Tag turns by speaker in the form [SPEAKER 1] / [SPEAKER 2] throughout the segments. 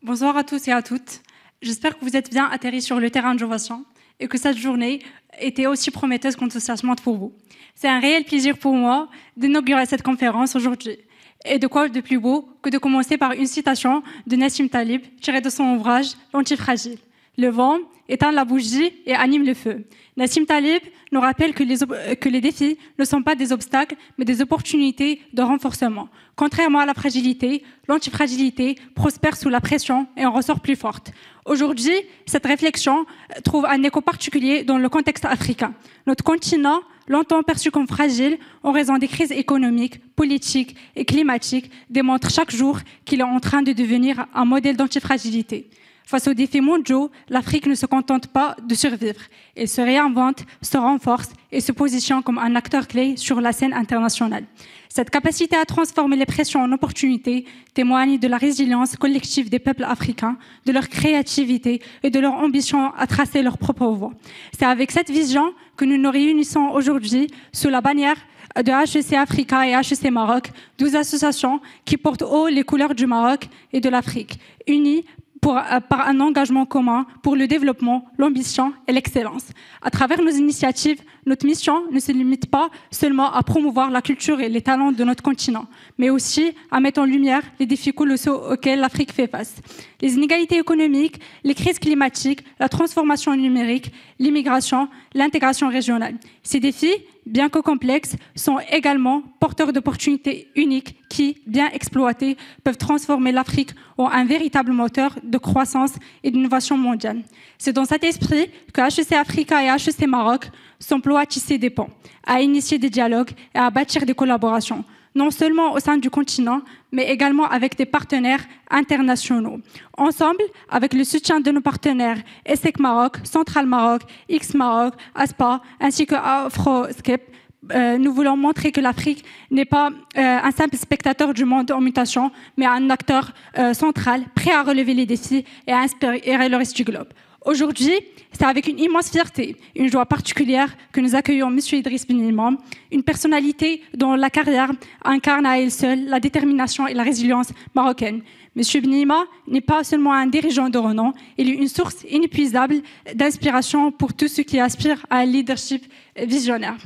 [SPEAKER 1] Bonsoir à tous et à toutes. J'espère que vous êtes bien atterris sur le terrain de Jovation et que cette journée était aussi prometteuse qu'enthousiasmante pour vous. C'est un réel plaisir pour moi d'inaugurer cette conférence aujourd'hui. Et de quoi de plus beau que de commencer par une citation de Nassim Taleb tirée de son ouvrage L'Antifragile. Le vent éteint la bougie et anime le feu. Nassim Taleb nous rappelle que les défis ne sont pas des obstacles, mais des opportunités de renforcement. Contrairement à la fragilité, l'antifragilité prospère sous la pression et en ressort plus forte. Aujourd'hui, cette réflexion trouve un écho particulier dans le contexte africain. Notre continent, longtemps perçu comme fragile en raison des crises économiques, politiques et climatiques, démontre chaque jour qu'il est en train de devenir un modèle d'antifragilité. Face aux défis mondiaux, l'Afrique ne se contente pas de survivre. Elle se réinvente, se renforce et se positionne comme un acteur clé sur la scène internationale. Cette capacité à transformer les pressions en opportunités témoigne de la résilience collective des peuples africains, de leur créativité et de leur ambition à tracer leur propre voie. C'est avec cette vision que nous nous réunissons aujourd'hui sous la bannière de HEC Africa et HEC Maroc, 12 associations qui portent haut les couleurs du Maroc et de l'Afrique, unies par un engagement commun pour le développement, l'ambition et l'excellence. À travers nos initiatives, notre mission ne se limite pas seulement à promouvoir la culture et les talents de notre continent, mais aussi à mettre en lumière les défis colossaux auxquels l'Afrique fait face. Les inégalités économiques, les crises climatiques, la transformation numérique, l'immigration, l'intégration régionale. Ces défis, bien que complexes, sont également porteurs d'opportunités uniques qui, bien exploitées, peuvent transformer l'Afrique en un véritable moteur de croissance et d'innovation mondiale. C'est dans cet esprit que HEC Africa et HEC Maroc s'emploient à tisser des ponts, à initier des dialogues et à bâtir des collaborations, non seulement au sein du continent, mais également avec des partenaires internationaux. Ensemble, avec le soutien de nos partenaires ESSEC Maroc, Central Maroc, X Maroc, ASPA, ainsi que AfroScape, nous voulons montrer que l'Afrique n'est pas un simple spectateur du monde en mutation, mais un acteur central, prêt à relever les défis et à inspirer le reste du globe. Aujourd'hui, c'est avec une immense fierté, une joie particulière que nous accueillons M. Idriss Ben Imam, une personnalité dont la carrière incarne à elle seule la détermination et la résilience marocaine. M. Ben Imam n'est pas seulement un dirigeant de renom, il est une source inépuisable d'inspiration pour tous ceux qui aspirent à un leadership visionnaire.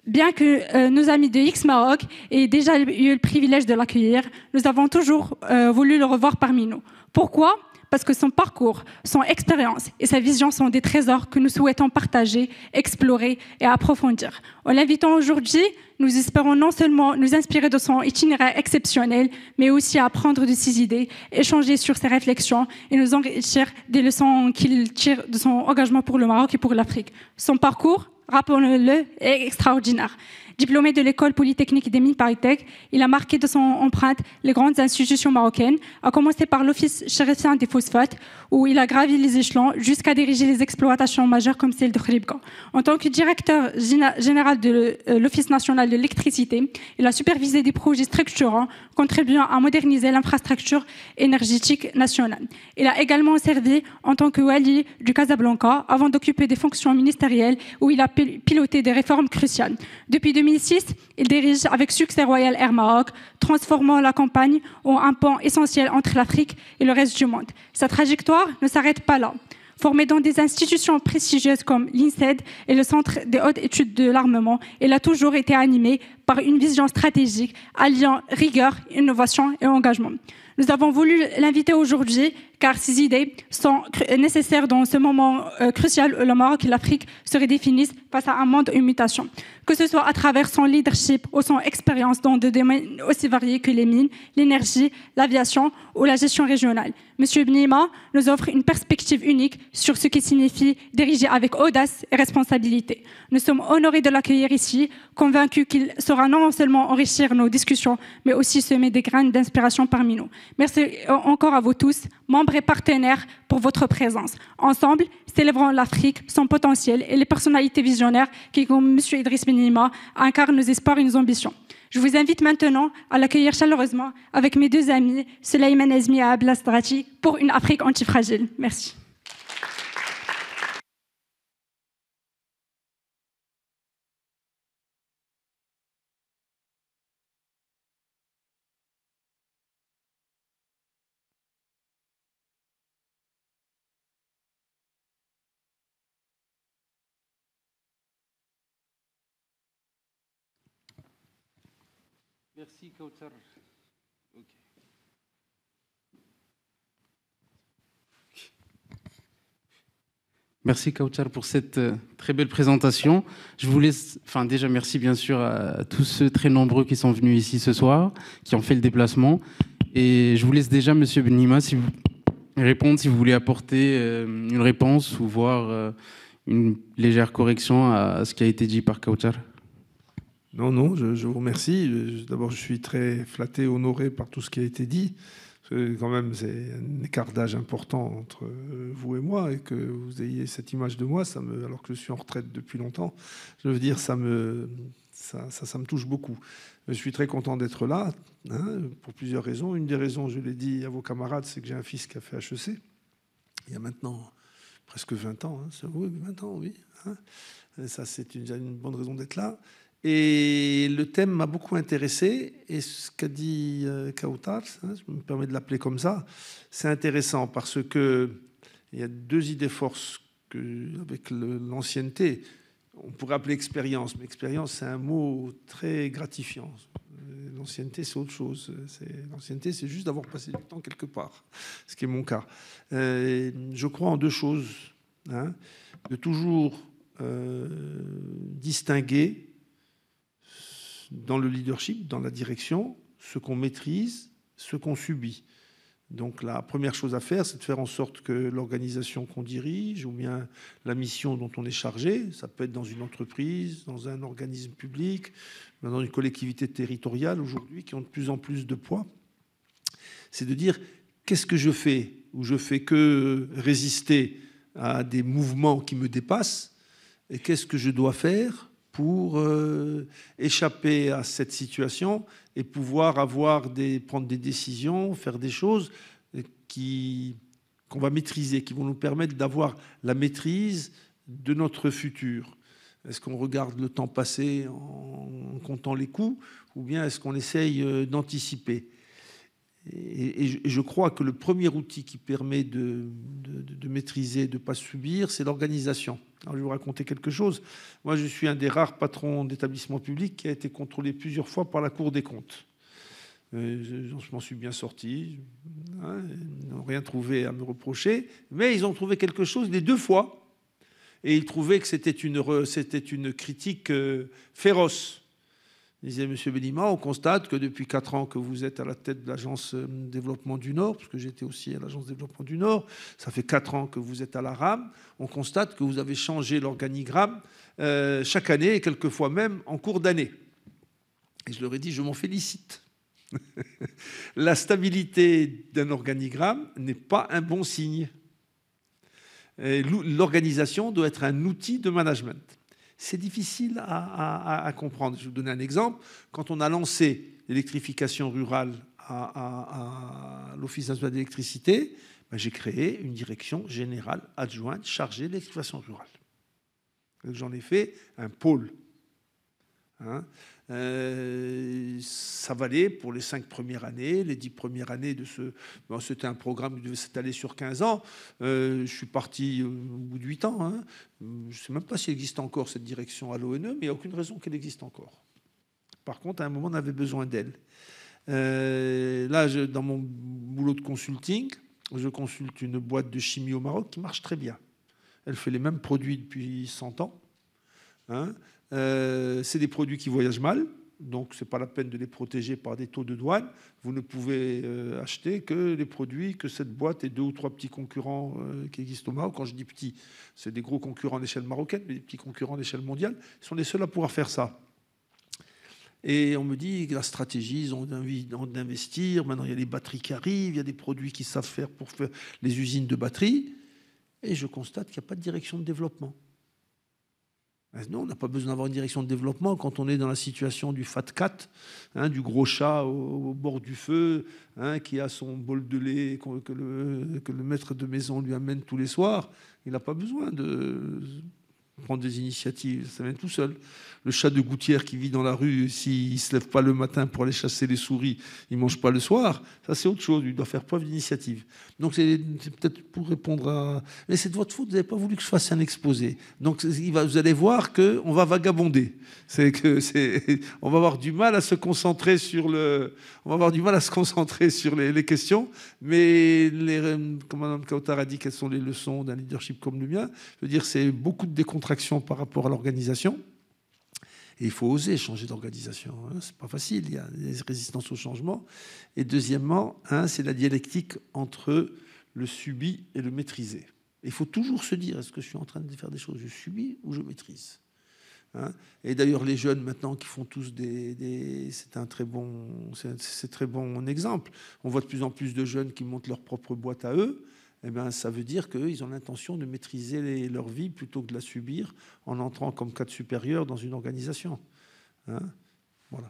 [SPEAKER 1] Bien que nos amis de X Maroc aient déjà eu le privilège de l'accueillir, nous avons toujours voulu le revoir parmi nous. Pourquoi ? Parce que son parcours, son expérience et sa vision sont des trésors que nous souhaitons partager, explorer et approfondir. En l'invitant aujourd'hui, nous espérons non seulement nous inspirer de son itinéraire exceptionnel, mais aussi apprendre de ses idées, échanger sur ses réflexions et nous enrichir des leçons qu'il tire de son engagement pour le Maroc et pour l'Afrique. Son parcours, rappelons-le, est extraordinaire. Diplômé de l'école polytechnique des mines ParisTech, il a marqué de son empreinte les grandes institutions marocaines, à commencer par l'Office chérifien des phosphates, où il a gravi les échelons jusqu'à diriger les exploitations majeures comme celle de Khribga. En tant que directeur général de l'Office national de l'électricité, il a supervisé des projets structurants contribuant à moderniser l'infrastructure énergétique nationale. Il a également servi en tant que wali du Casablanca avant d'occuper des fonctions ministérielles où il a piloté des réformes cruciales. Depuis 2006, il dirige avec succès Royal Air Maroc, transformant la campagne en un pont essentiel entre l'Afrique et le reste du monde. Sa trajectoire ne s'arrête pas là. Formé dans des institutions prestigieuses comme l'INSEAD et le Centre des hautes études de l'armement, il a toujours été animé par une vision stratégique alliant rigueur, innovation et engagement. Nous avons voulu l'inviter aujourd'hui car ces idées sont nécessaires dans ce moment crucial où le Maroc et l'Afrique se redéfinissent face à un monde en mutation. Que ce soit à travers son leadership ou son expérience dans des domaines aussi variés que les mines, l'énergie, l'aviation ou la gestion régionale. Monsieur Ben Imam nous offre une perspective unique sur ce qui signifie diriger avec audace et responsabilité. Nous sommes honorés de l'accueillir ici, convaincus qu'il saura non seulement enrichir nos discussions, mais aussi semer des graines d'inspiration parmi nous. Merci encore à vous tous, membres et partenaires, pour votre présence. Ensemble, célébrons l'Afrique, son potentiel et les personnalités visionnaires qui, comme M. Idriss Ben Imam, incarnent nos espoirs et nos ambitions. Je vous invite maintenant à l'accueillir chaleureusement avec mes deux amis, Souleymane Azmi et Abla Strati, pour une Afrique antifragile. Merci.
[SPEAKER 2] Merci, Kautar. Okay. Merci Kautar pour cette très belle présentation. Je vous laisse, déjà merci bien sûr à tous ceux très nombreux qui sont venus ici ce soir, qui ont fait le déplacement. Et je vous laisse déjà, Monsieur Benima, répondre si vous voulez apporter une réponse ou voir une légère correction à ce qui a été dit par Kautar.
[SPEAKER 3] Non, je vous remercie. D'abord, je suis très flatté, honoré par tout ce qui a été dit. Quand même, c'est un écart d'âge important entre vous et moi, et que vous ayez cette image de moi, alors que je suis en retraite depuis longtemps, je veux dire, ça me touche beaucoup. Je suis très content d'être là, pour plusieurs raisons. Une des raisons, je l'ai dit à vos camarades, c'est que j'ai un fils qui a fait HEC, il y a maintenant presque 20 ans. Oui, 20 ans, oui. Ça, c'est une bonne raison d'être là. Et le thème m'a beaucoup intéressé, et ce qu'a dit Kautar, je me permets de l'appeler comme ça, c'est intéressant parce qu'il y a deux idées forces avec l'ancienneté. On pourrait appeler expérience, mais expérience, c'est un mot très gratifiant. L'ancienneté, c'est autre chose. L'ancienneté, c'est juste d'avoir passé du temps quelque part, ce qui est mon cas. Je crois en deux choses, de toujours distinguer dans le leadership, dans la direction, ce qu'on maîtrise, ce qu'on subit. Donc la première chose à faire, c'est de faire en sorte que l'organisation qu'on dirige, ou bien la mission dont on est chargé, ça peut être dans une entreprise, dans un organisme public, dans une collectivité territoriale aujourd'hui, qui ont de plus en plus de poids, c'est de dire qu'est-ce que je fais, ou je fais que résister à des mouvements qui me dépassent, et qu'est-ce que je dois faire pour échapper à cette situation et pouvoir prendre des décisions, faire des choses qu'on va maîtriser, qui vont nous permettre d'avoir la maîtrise de notre futur. Est-ce qu'on regarde le temps passé en comptant les coups, ou bien est-ce qu'on essaye d'anticiper ? Et je crois que le premier outil qui permet de maîtriser, de ne pas subir, c'est l'organisation. Alors, je vais vous raconter quelque chose. Moi, je suis un des rares patrons d'établissement public qui a été contrôlé plusieurs fois par la Cour des comptes. Je m'en suis bien sorti. Ils n'ont rien trouvé à me reprocher. Mais ils ont trouvé quelque chose les deux fois. Et ils trouvaient que c'était une critique féroce. Il disait, Monsieur Benima, on constate que depuis 4 ans que vous êtes à la tête de l'Agence Développement du Nord, parce que j'étais aussi à l'Agence Développement du Nord, ça fait 4 ans que vous êtes à la RAM, on constate que vous avez changé l'organigramme chaque année, et quelquefois même en cours d'année. Et je leur ai dit, je m'en félicite. La stabilité d'un organigramme n'est pas un bon signe. L'organisation doit être un outil de management. C'est difficile à comprendre. Je vais vous donner un exemple. Quand on a lancé l'électrification rurale à l'Office national d'électricité, j'ai créé une direction générale adjointe chargée de l'électrification rurale. J'en ai fait un pôle. Ça valait pour les 5 premières années, les 10 premières années de ce... Bon, c'était un programme qui devait s'étaler sur 15 ans. Je suis parti au bout de 8 ans. Je ne sais même pas s'il existe encore cette direction à l'ONE, mais il n'y a aucune raison qu'elle existe encore. Par contre, à un moment, on avait besoin d'elle. Là, dans mon boulot de consulting, je consulte une boîte de chimie au Maroc qui marche très bien. Elle fait les mêmes produits depuis 100 ans. C'est des produits qui voyagent mal, donc ce n'est pas la peine de les protéger par des taux de douane. Vous ne pouvez acheter que les produits que cette boîte et 2 ou 3 petits concurrents qui existent au Maroc. Quand je dis petits, c'est des gros concurrents à l'échelle marocaine, mais des petits concurrents à l'échelle mondiale. Ils sont les seuls à pouvoir faire ça. Et on me dit que la stratégie, ils ont envie d'investir. Maintenant, il y a les batteries qui arrivent, il y a des produits qu'ils savent faire pour faire les usines de batteries. Et je constate qu'il n'y a pas de direction de développement. Non, on n'a pas besoin d'avoir une direction de développement quand on est dans la situation du fat cat, du gros chat au bord du feu, qui a son bol de lait que le maître de maison lui amène tous les soirs. Il n'a pas besoin de... prendre des initiatives, ça vient tout seul. Le chat de gouttière qui vit dans la rue, s'il ne se lève pas le matin pour aller chasser les souris, il ne mange pas le soir. Ça, c'est autre chose. Il doit faire preuve d'initiative. Donc, c'est peut-être pour répondre à... Mais c'est de votre faute, vous n'avez pas voulu que je fasse un exposé. Donc, vous allez voir qu'on va vagabonder. On va avoir du mal à se concentrer sur les questions. Mais, comme Mme Kautar a dit, quelles sont les leçons d'un leadership comme le mien? Je veux dire, c'est beaucoup de décontraction par rapport à l'organisation. Et il faut oser changer d'organisation. C'est pas facile, il y a des résistances au changement. Et deuxièmement, c'est la dialectique entre le subi et le maîtrisé. Il faut toujours se dire, est-ce que je suis en train de faire des choses, je subis ou je maîtrise? Et d'ailleurs, les jeunes maintenant qui font tous c'est très bon exemple. On voit de plus en plus de jeunes qui montent leur propre boîte à eux. Eh bien, ça veut dire qu'ils ont l'intention de maîtriser leur vie plutôt que de la subir en entrant comme cadre supérieur dans une organisation. Voilà.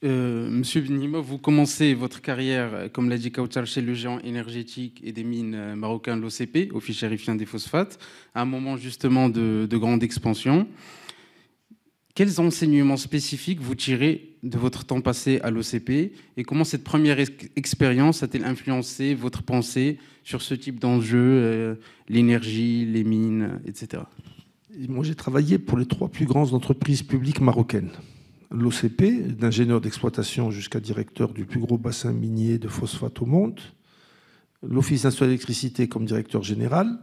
[SPEAKER 2] Monsieur Benima, vous commencez votre carrière, comme l'a dit Kautar, chez le géant énergétique et des mines marocain, l'OCP, Office chérifien des phosphates, à un moment justement de grande expansion. Quels enseignements spécifiques vous tirez de votre temps passé à l'OCP et comment cette première expérience a-t-elle influencé votre pensée sur ce type d'enjeux, l'énergie, les mines, etc.
[SPEAKER 3] Moi, j'ai travaillé pour les 3 plus grandes entreprises publiques marocaines. L'OCP, d'ingénieur d'exploitation jusqu'à directeur du plus gros bassin minier de phosphate au monde, l'Office national d'électricité comme directeur général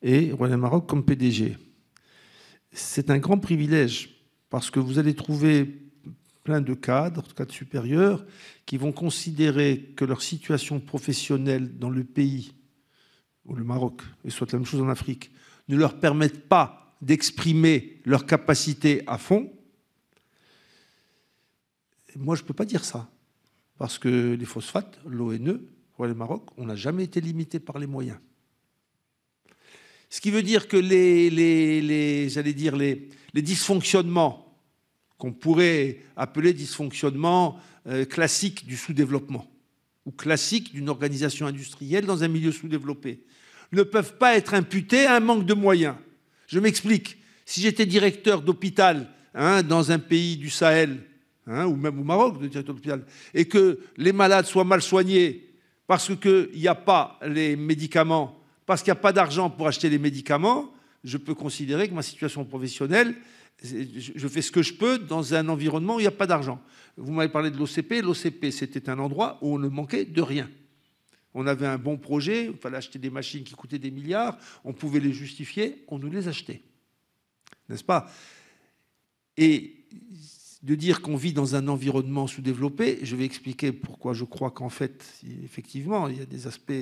[SPEAKER 3] et Royal Maroc comme PDG. C'est un grand privilège parce que vous allez trouver plein de cadres supérieurs qui vont considérer que leur situation professionnelle dans le pays, ou le Maroc, et soit la même chose en Afrique, ne leur permettent pas d'exprimer leur capacité à fond. Moi, je ne peux pas dire ça, parce que les phosphates, l'ONE, Royal Maroc, on n'a jamais été limité par les moyens. Ce qui veut dire que les dysfonctionnements qu'on pourrait appeler dysfonctionnements classiques du sous-développement ou classiques d'une organisation industrielle dans un milieu sous-développé ne peuvent pas être imputés à un manque de moyens. Je m'explique. Si j'étais directeur d'hôpital dans un pays du Sahel, ou même au Maroc, de directeur d'hôpital, et que les malades soient mal soignés parce qu'il n'y a pas les médicaments, parce qu'il n'y a pas d'argent pour acheter les médicaments, je peux considérer que ma situation professionnelle, je fais ce que je peux dans un environnement où il n'y a pas d'argent. Vous m'avez parlé de l'OCP. L'OCP, c'était un endroit où on ne manquait de rien. On avait un bon projet, il fallait acheter des machines qui coûtaient des milliards, on pouvait les justifier, on nous les achetait. N'est-ce pas? Et de dire qu'on vit dans un environnement sous-développé, je vais expliquer pourquoi je crois qu'en fait, effectivement, il y a des aspects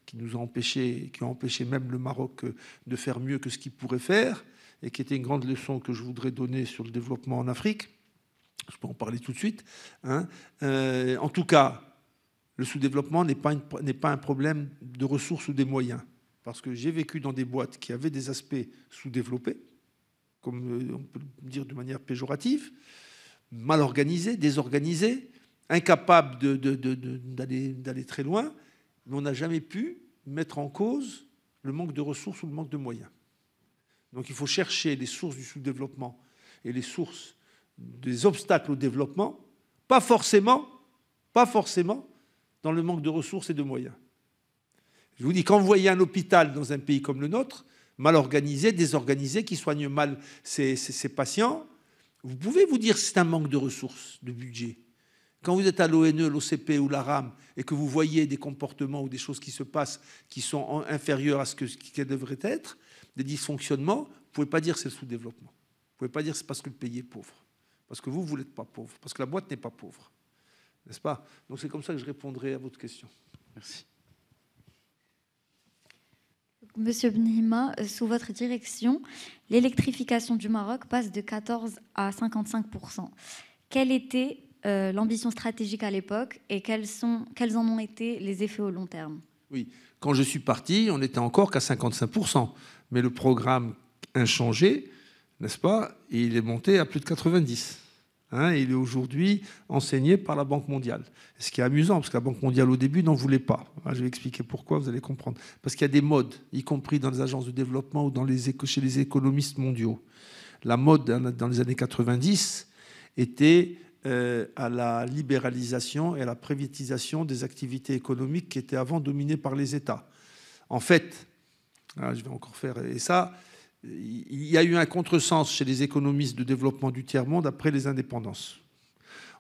[SPEAKER 3] qui nous ont empêché, qui ont empêché même le Maroc de faire mieux que ce qu'il pourrait faire, et qui était une grande leçon que je voudrais donner sur le développement en Afrique. Je peux en parler tout de suite. En tout cas, le sous-développement n'est pas un problème de ressources ou des moyens. Parce que j'ai vécu dans des boîtes qui avaient des aspects sous-développés, comme on peut le dire de manière péjorative, mal organisés, désorganisés, incapables d'aller très loin, mais on n'a jamais pu mettre en cause le manque de ressources ou le manque de moyens. Donc il faut chercher les sources du sous-développement et les sources des obstacles au développement, pas forcément dans le manque de ressources et de moyens. Je vous dis, quand vous voyez un hôpital dans un pays comme le nôtre, mal organisé, désorganisé, qui soigne mal ses patients, vous pouvez vous dire que c'est un manque de ressources, de budget. Quand vous êtes à l'ONE, l'OCP ou la RAM et que vous voyez des comportements ou des choses qui se passent qui sont inférieures à ce qu'elles devraient être, des dysfonctionnements, vous ne pouvez pas dire que c'est le sous-développement. Vous ne pouvez pas dire que c'est parce que le pays est pauvre. Parce que vous n'êtes pas pauvre. Parce que la boîte n'est pas pauvre. N'est-ce pas? Donc c'est comme ça que je répondrai à votre question. Merci.
[SPEAKER 4] Monsieur Benima, sous votre direction, l'électrification du Maroc passe de 14 à 55%. Quelle était l'ambition stratégique à l'époque et quels en ont été les effets au long terme?
[SPEAKER 3] Oui, quand je suis parti, on n'était encore qu'à 55%. Mais le programme inchangé, n'est-ce pas, il est monté à plus de 90%. Il est aujourd'hui enseigné par la Banque mondiale. Ce qui est amusant, parce que la Banque mondiale, au début, n'en voulait pas. Je vais expliquer pourquoi, vous allez comprendre. Parce qu'il y a des modes, y compris dans les agences de développement ou chez les économistes mondiaux. La mode, dans les années 90, était à la libéralisation et à la privatisation des activités économiques qui étaient avant dominées par les États. En fait, je vais encore faire... Et ça... Il y a eu un contresens chez les économistes de développement du tiers-monde après les indépendances,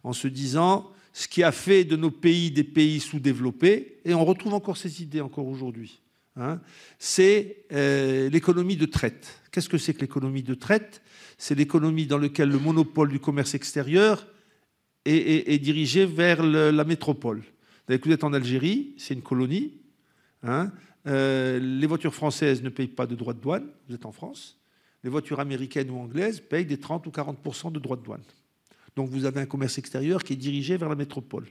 [SPEAKER 3] en se disant ce qui a fait de nos pays des pays sous-développés, et on retrouve encore ces idées encore aujourd'hui, c'est l'économie de traite. Qu'est-ce que c'est que l'économie de traite? C'est l'économie dans laquelle le monopole du commerce extérieur est dirigé vers la métropole. Vous êtes en Algérie, c'est une colonie, les voitures françaises ne payent pas de droits de douane, vous êtes en France. Les voitures américaines ou anglaises payent des 30 ou 40% de droits de douane. Donc vous avez un commerce extérieur qui est dirigé vers la métropole.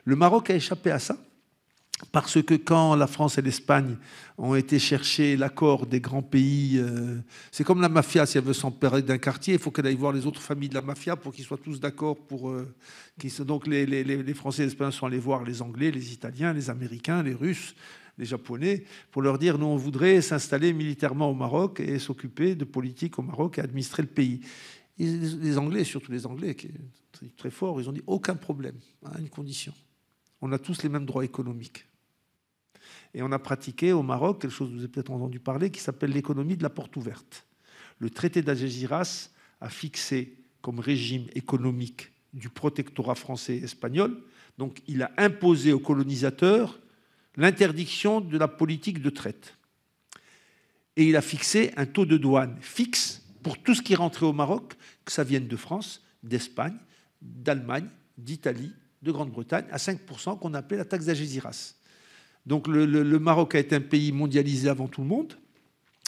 [SPEAKER 3] Le Maroc a échappé à ça, parce que quand la France et l'Espagne ont été chercher l'accord des grands pays, c'est comme la mafia, si elle veut s'emparer d'un quartier, il faut qu'elle aille voir les autres familles de la mafia pour qu'ils soient tous d'accord. Donc les Français et les Espagnols sont allés voir les Anglais, les Italiens, les Américains, les Russes, les Japonais, pour leur dire nous on voudrait s'installer militairement au Maroc et s'occuper de politique au Maroc et administrer le pays. Et les Anglais, surtout les Anglais, qui sont très forts, ils ont dit aucun problème, à une condition. On a tous les mêmes droits économiques. Et on a pratiqué au Maroc quelque chose que vous avez peut-être entendu parler qui s'appelle l'économie de la porte ouverte. Le traité d'Algésiras a fixé comme régime économique du protectorat français et espagnol, donc il a imposé aux colonisateurs l'interdiction de la politique de traite. Et il a fixé un taux de douane fixe pour tout ce qui rentrait au Maroc, que ça vienne de France, d'Espagne, d'Allemagne, d'Italie, de Grande-Bretagne, à 5% qu'on appelait la taxe d'Algésiras. Donc le Maroc a été un pays mondialisé avant tout le monde,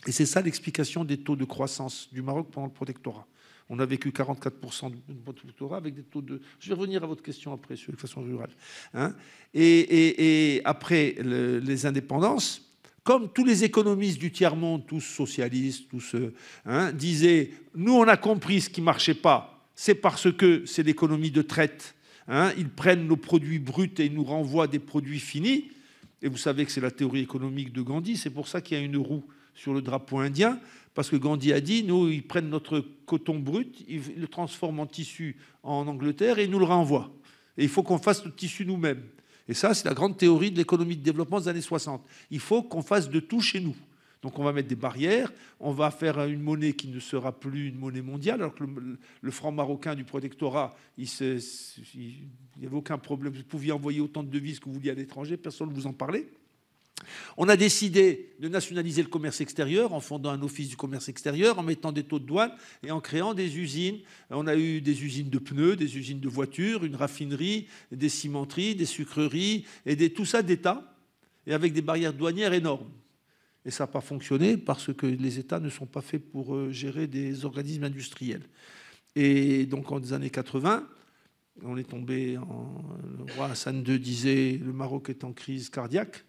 [SPEAKER 3] et c'est ça l'explication des taux de croissance du Maroc pendant le protectorat. On a vécu 44% de protectorat avec des taux de... Je vais revenir à votre question après sur l'exploitation rurale. Et après les indépendances, comme tous les économistes du tiers-monde, tous socialistes, tous disaient « Nous, on a compris ce qui ne marchait pas, c'est parce que c'est l'économie de traite. Ils prennent nos produits bruts et ils nous renvoient des produits finis. » Et vous savez que c'est la théorie économique de Gandhi, c'est pour ça qu'il y a une roue sur le drapeau indien, parce que Gandhi a dit, nous, ils prennent notre coton brut, ils le transforment en tissu en Angleterre et ils nous le renvoient. Et il faut qu'on fasse le tissu nous-mêmes. Et ça, c'est la grande théorie de l'économie de développement des années 60. Il faut qu'on fasse de tout chez nous. Donc on va mettre des barrières, on va faire une monnaie qui ne sera plus une monnaie mondiale, alors que le franc marocain du protectorat, il n'y avait aucun problème. Vous pouviez envoyer autant de devises que vous vouliez à l'étranger, personne ne vous en parlait. On a décidé de nationaliser le commerce extérieur en fondant un office du commerce extérieur, en mettant des taux de douane et en créant des usines. On a eu des usines de pneus, des usines de voitures, une raffinerie, des cimenteries, des sucreries, et tout ça d'État, et avec des barrières douanières énormes. Et ça n'a pas fonctionné parce que les États ne sont pas faits pour gérer des organismes industriels. Et donc, en des années 80, on est tombé le roi Hassan II disait le Maroc est en crise cardiaque.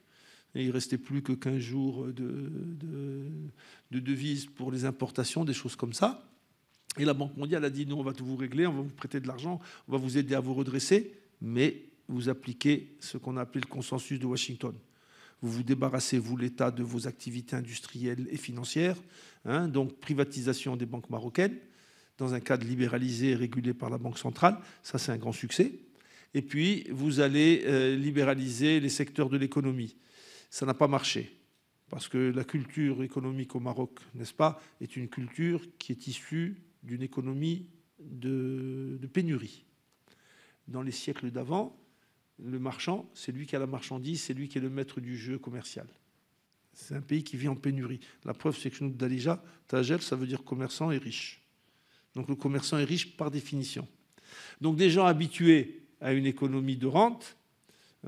[SPEAKER 3] Et il ne restait plus que 15 jours de devises pour les importations, des choses comme ça. Et la Banque mondiale a dit, nous, on va tout vous régler, on va vous prêter de l'argent, on va vous aider à vous redresser, mais vous appliquez ce qu'on a appelé le consensus de Washington. Vous vous débarrassez, vous, l'État, de vos activités industrielles et financières, donc privatisation des banques marocaines, dans un cadre libéralisé et régulé par la Banque centrale. Ça, c'est un grand succès. Et puis, vous allez libéraliser les secteurs de l'économie. Ça n'a pas marché, parce que la culture économique au Maroc, n'est-ce pas, est une culture qui est issue d'une économie de pénurie. Dans les siècles d'avant, le marchand, c'est lui qui a la marchandise, c'est lui qui est le maître du jeu commercial. C'est un pays qui vit en pénurie. La preuve, c'est que nous, Dalija, Tajer, ça veut dire commerçant et riche. Donc le commerçant est riche par définition. Donc des gens habitués à une économie de rente,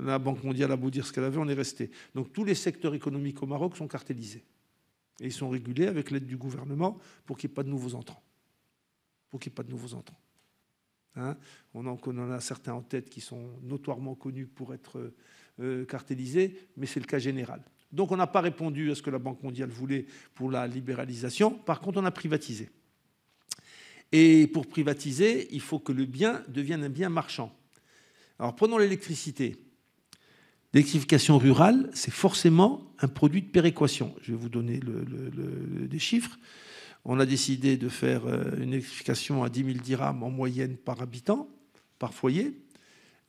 [SPEAKER 3] la Banque mondiale a beau dire ce qu'elle avait, on est resté. Donc tous les secteurs économiques au Maroc sont cartélisés. Et ils sont régulés avec l'aide du gouvernement pour qu'il n'y ait pas de nouveaux entrants. On en a certains en tête qui sont notoirement connus pour être cartélisés, mais c'est le cas général. Donc on n'a pas répondu à ce que la Banque mondiale voulait pour la libéralisation. Par contre, on a privatisé. Et pour privatiser, il faut que le bien devienne un bien marchand. Alors prenons l'électricité. L'électrification rurale, c'est forcément un produit de péréquation. Je vais vous donner des chiffres. On a décidé de faire une électrification à 10 000 dirhams en moyenne par habitant, par foyer.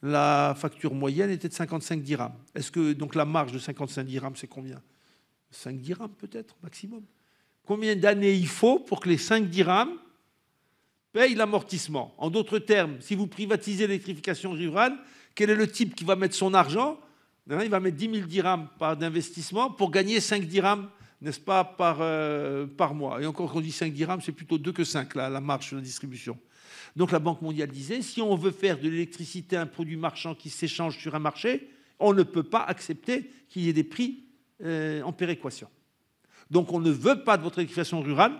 [SPEAKER 3] La facture moyenne était de 55 dirhams. Est-ce que donc la marge de 55 dirhams, c'est combien? 5 dirhams peut-être, maximum. Combien d'années il faut pour que les 5 dirhams payent l'amortissement? En d'autres termes, si vous privatisez l'électrification rurale, quel est le type qui va mettre son argent? Il va mettre 10 000 dirhams d'investissement pour gagner 5 dirhams, n'est-ce pas, par mois. Et encore, quand on dit 5 dirhams, c'est plutôt 2 que 5, la marge sur la distribution. Donc la Banque mondiale disait, si on veut faire de l'électricité un produit marchand qui s'échange sur un marché, on ne peut pas accepter qu'il y ait des prix en péréquation. Donc on ne veut pas de votre électrification rurale,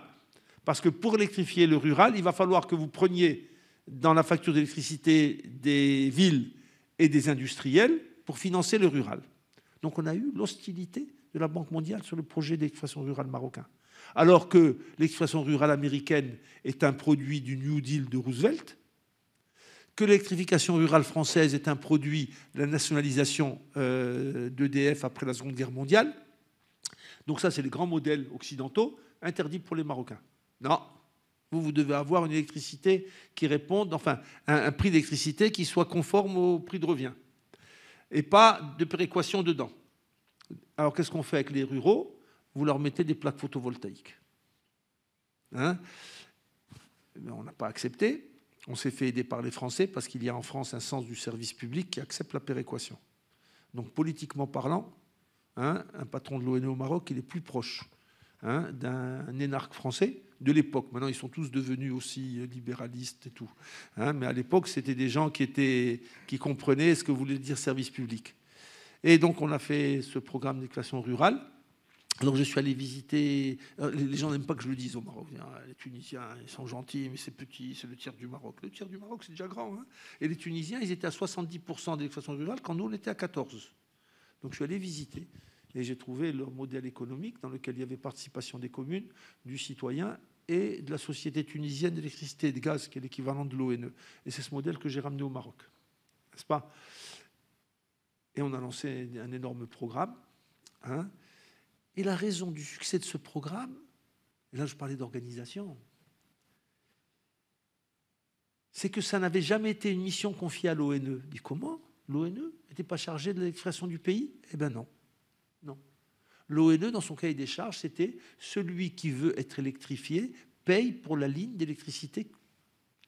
[SPEAKER 3] parce que pour électrifier le rural, il va falloir que vous preniez dans la facture d'électricité des villes et des industriels pour financer le rural. Donc on a eu l'hostilité de la Banque mondiale sur le projet d'électrification rurale marocain. Alors que l'électrification rurale américaine est un produit du New Deal de Roosevelt, que l'électrification rurale française est un produit de la nationalisation d'EDF après la Seconde Guerre mondiale. Donc ça, c'est les grands modèles occidentaux interdits pour les Marocains. Non, vous devez avoir une électricité qui réponde, enfin, un prix d'électricité qui soit conforme au prix de revient. Et pas de péréquation dedans. Alors, qu'est-ce qu'on fait avec les ruraux? Vous leur mettez des plaques photovoltaïques. Hein? On n'a pas accepté. On s'est fait aider par les Français parce qu'il y a en France un sens du service public qui accepte la péréquation. Donc, politiquement parlant, un patron de l'ONU au Maroc, il est plus proche d'un énarque français de l'époque. Maintenant, ils sont tous devenus aussi libéralistes et tout. Mais à l'époque, c'était des gens qui comprenaient ce que voulait dire service public. Et donc, on a fait ce programme d'éducation rurale. Donc, je suis allé visiter... Les gens n'aiment pas que je le dise au Maroc. Les Tunisiens, ils sont gentils, mais c'est petit, c'est le tiers du Maroc. Le tiers du Maroc, c'est déjà grand. Et les Tunisiens, ils étaient à 70% d'éducation rurale, quand nous, on était à 14%. Donc, je suis allé visiter. Et j'ai trouvé leur modèle économique dans lequel il y avait participation des communes, du citoyen et de la Société tunisienne d'électricité et de gaz, qui est l'équivalent de l'ONE. Et c'est ce modèle que j'ai ramené au Maroc. N'est-ce pas? Et on a lancé un énorme programme. Et la raison du succès de ce programme, et là je parlais d'organisation, c'est que ça n'avait jamais été une mission confiée à l'ONE. Dit comment? L'ONE n'était pas chargée de l'électrification du pays? Eh bien non. Non. L'ONE, dans son cahier des charges, c'était celui qui veut être électrifié paye pour la ligne d'électricité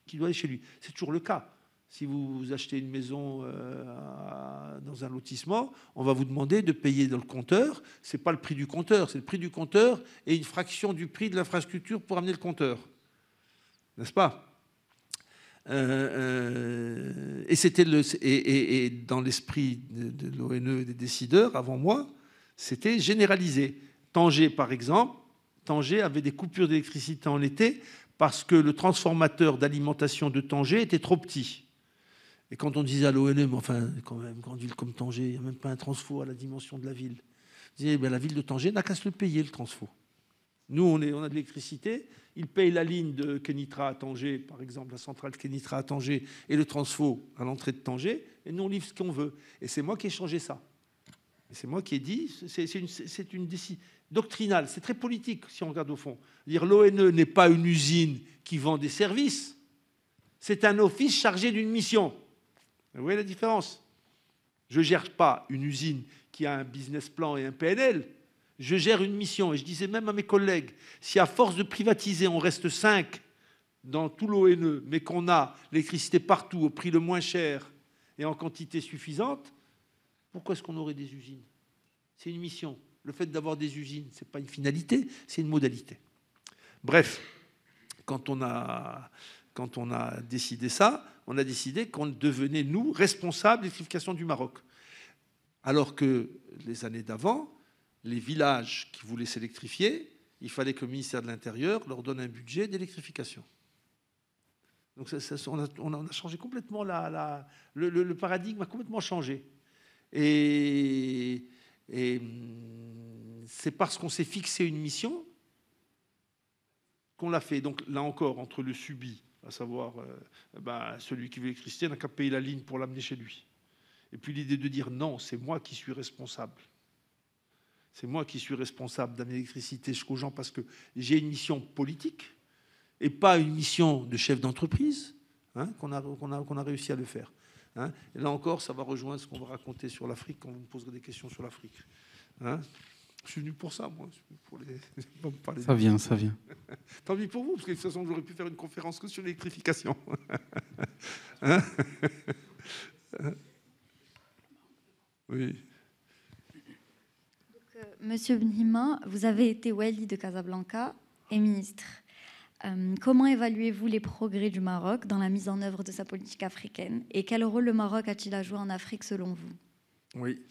[SPEAKER 3] qui doit aller chez lui. C'est toujours le cas. Si vous achetez une maison dans un lotissement, on va vous demander de payer dans le compteur. Ce n'est pas le prix du compteur, c'est le prix du compteur et une fraction du prix de l'infrastructure pour amener le compteur. N'est-ce pas? Et dans l'esprit de l'ONE et des décideurs, avant moi, c'était généralisé. Tanger, par exemple, Tanger avait des coupures d'électricité en été parce que le transformateur d'alimentation de Tanger était trop petit. Et quand on disait à l'ONE, mais enfin, quand même, grande ville comme Tanger, il n'y a même pas un transfo à la dimension de la ville. On disait, la ville de Tanger n'a qu'à se le payer, le transfo. Nous, on a de l'électricité, ils payent la ligne de Kenitra à Tanger, par exemple, la centrale de Kenitra à Tanger, et le transfo à l'entrée de Tanger, et nous, on livre ce qu'on veut. Et c'est moi qui ai changé ça. Et c'est moi qui ai dit, c'est une décision doctrinale, c'est très politique si on regarde au fond. Dire l'ONE n'est pas une usine qui vend des services, c'est un office chargé d'une mission. Vous voyez la différence? Je ne gère pas une usine qui a un business plan et un PNL, je gère une mission. Et je disais même à mes collègues, si à force de privatiser, on reste 5 dans tout l'ONE, mais qu'on a l'électricité partout au prix le moins cher et en quantité suffisante, pourquoi est-ce qu'on aurait des usines? C'est une mission. Le fait d'avoir des usines, ce n'est pas une finalité, c'est une modalité. Bref, quand on a décidé ça, on a décidé qu'on devenait, nous, responsables de l'électrification du Maroc. Alors que les années d'avant, les villages qui voulaient s'électrifier, il fallait que le ministère de l'Intérieur leur donne un budget d'électrification. Donc on a changé complètement, le paradigme a complètement changé. Et c'est parce qu'on s'est fixé une mission qu'on l'a fait. Donc là encore, entre le subi, à savoir celui qui veut l'électricité n'a qu'à payer la ligne pour l'amener chez lui. Et puis l'idée de dire non, c'est moi qui suis responsable. C'est moi qui suis responsable d'amener l'électricité jusqu'aux gens parce que j'ai une mission politique et pas une mission de chef d'entreprise, hein, qu'on a réussi à le faire. Hein. Et là encore, ça va rejoindre ce qu'on va raconter sur l'Afrique quand vous me poserez des questions sur l'Afrique. Hein. Je suis venu pour ça, moi. Pour parler
[SPEAKER 2] ça vient, ça vient.
[SPEAKER 3] Tant pis pour vous, parce que de toute façon, j'aurais pu faire une conférence que sur l'électrification. Hein. Oui.
[SPEAKER 4] Donc, Monsieur Bnihima, vous avez été wali de Casablanca et ministre. Comment évaluez-vous les progrès du Maroc dans la mise en œuvre de sa politique africaine et quel rôle le Maroc a-t-il à jouer en Afrique selon vous?
[SPEAKER 3] Oui.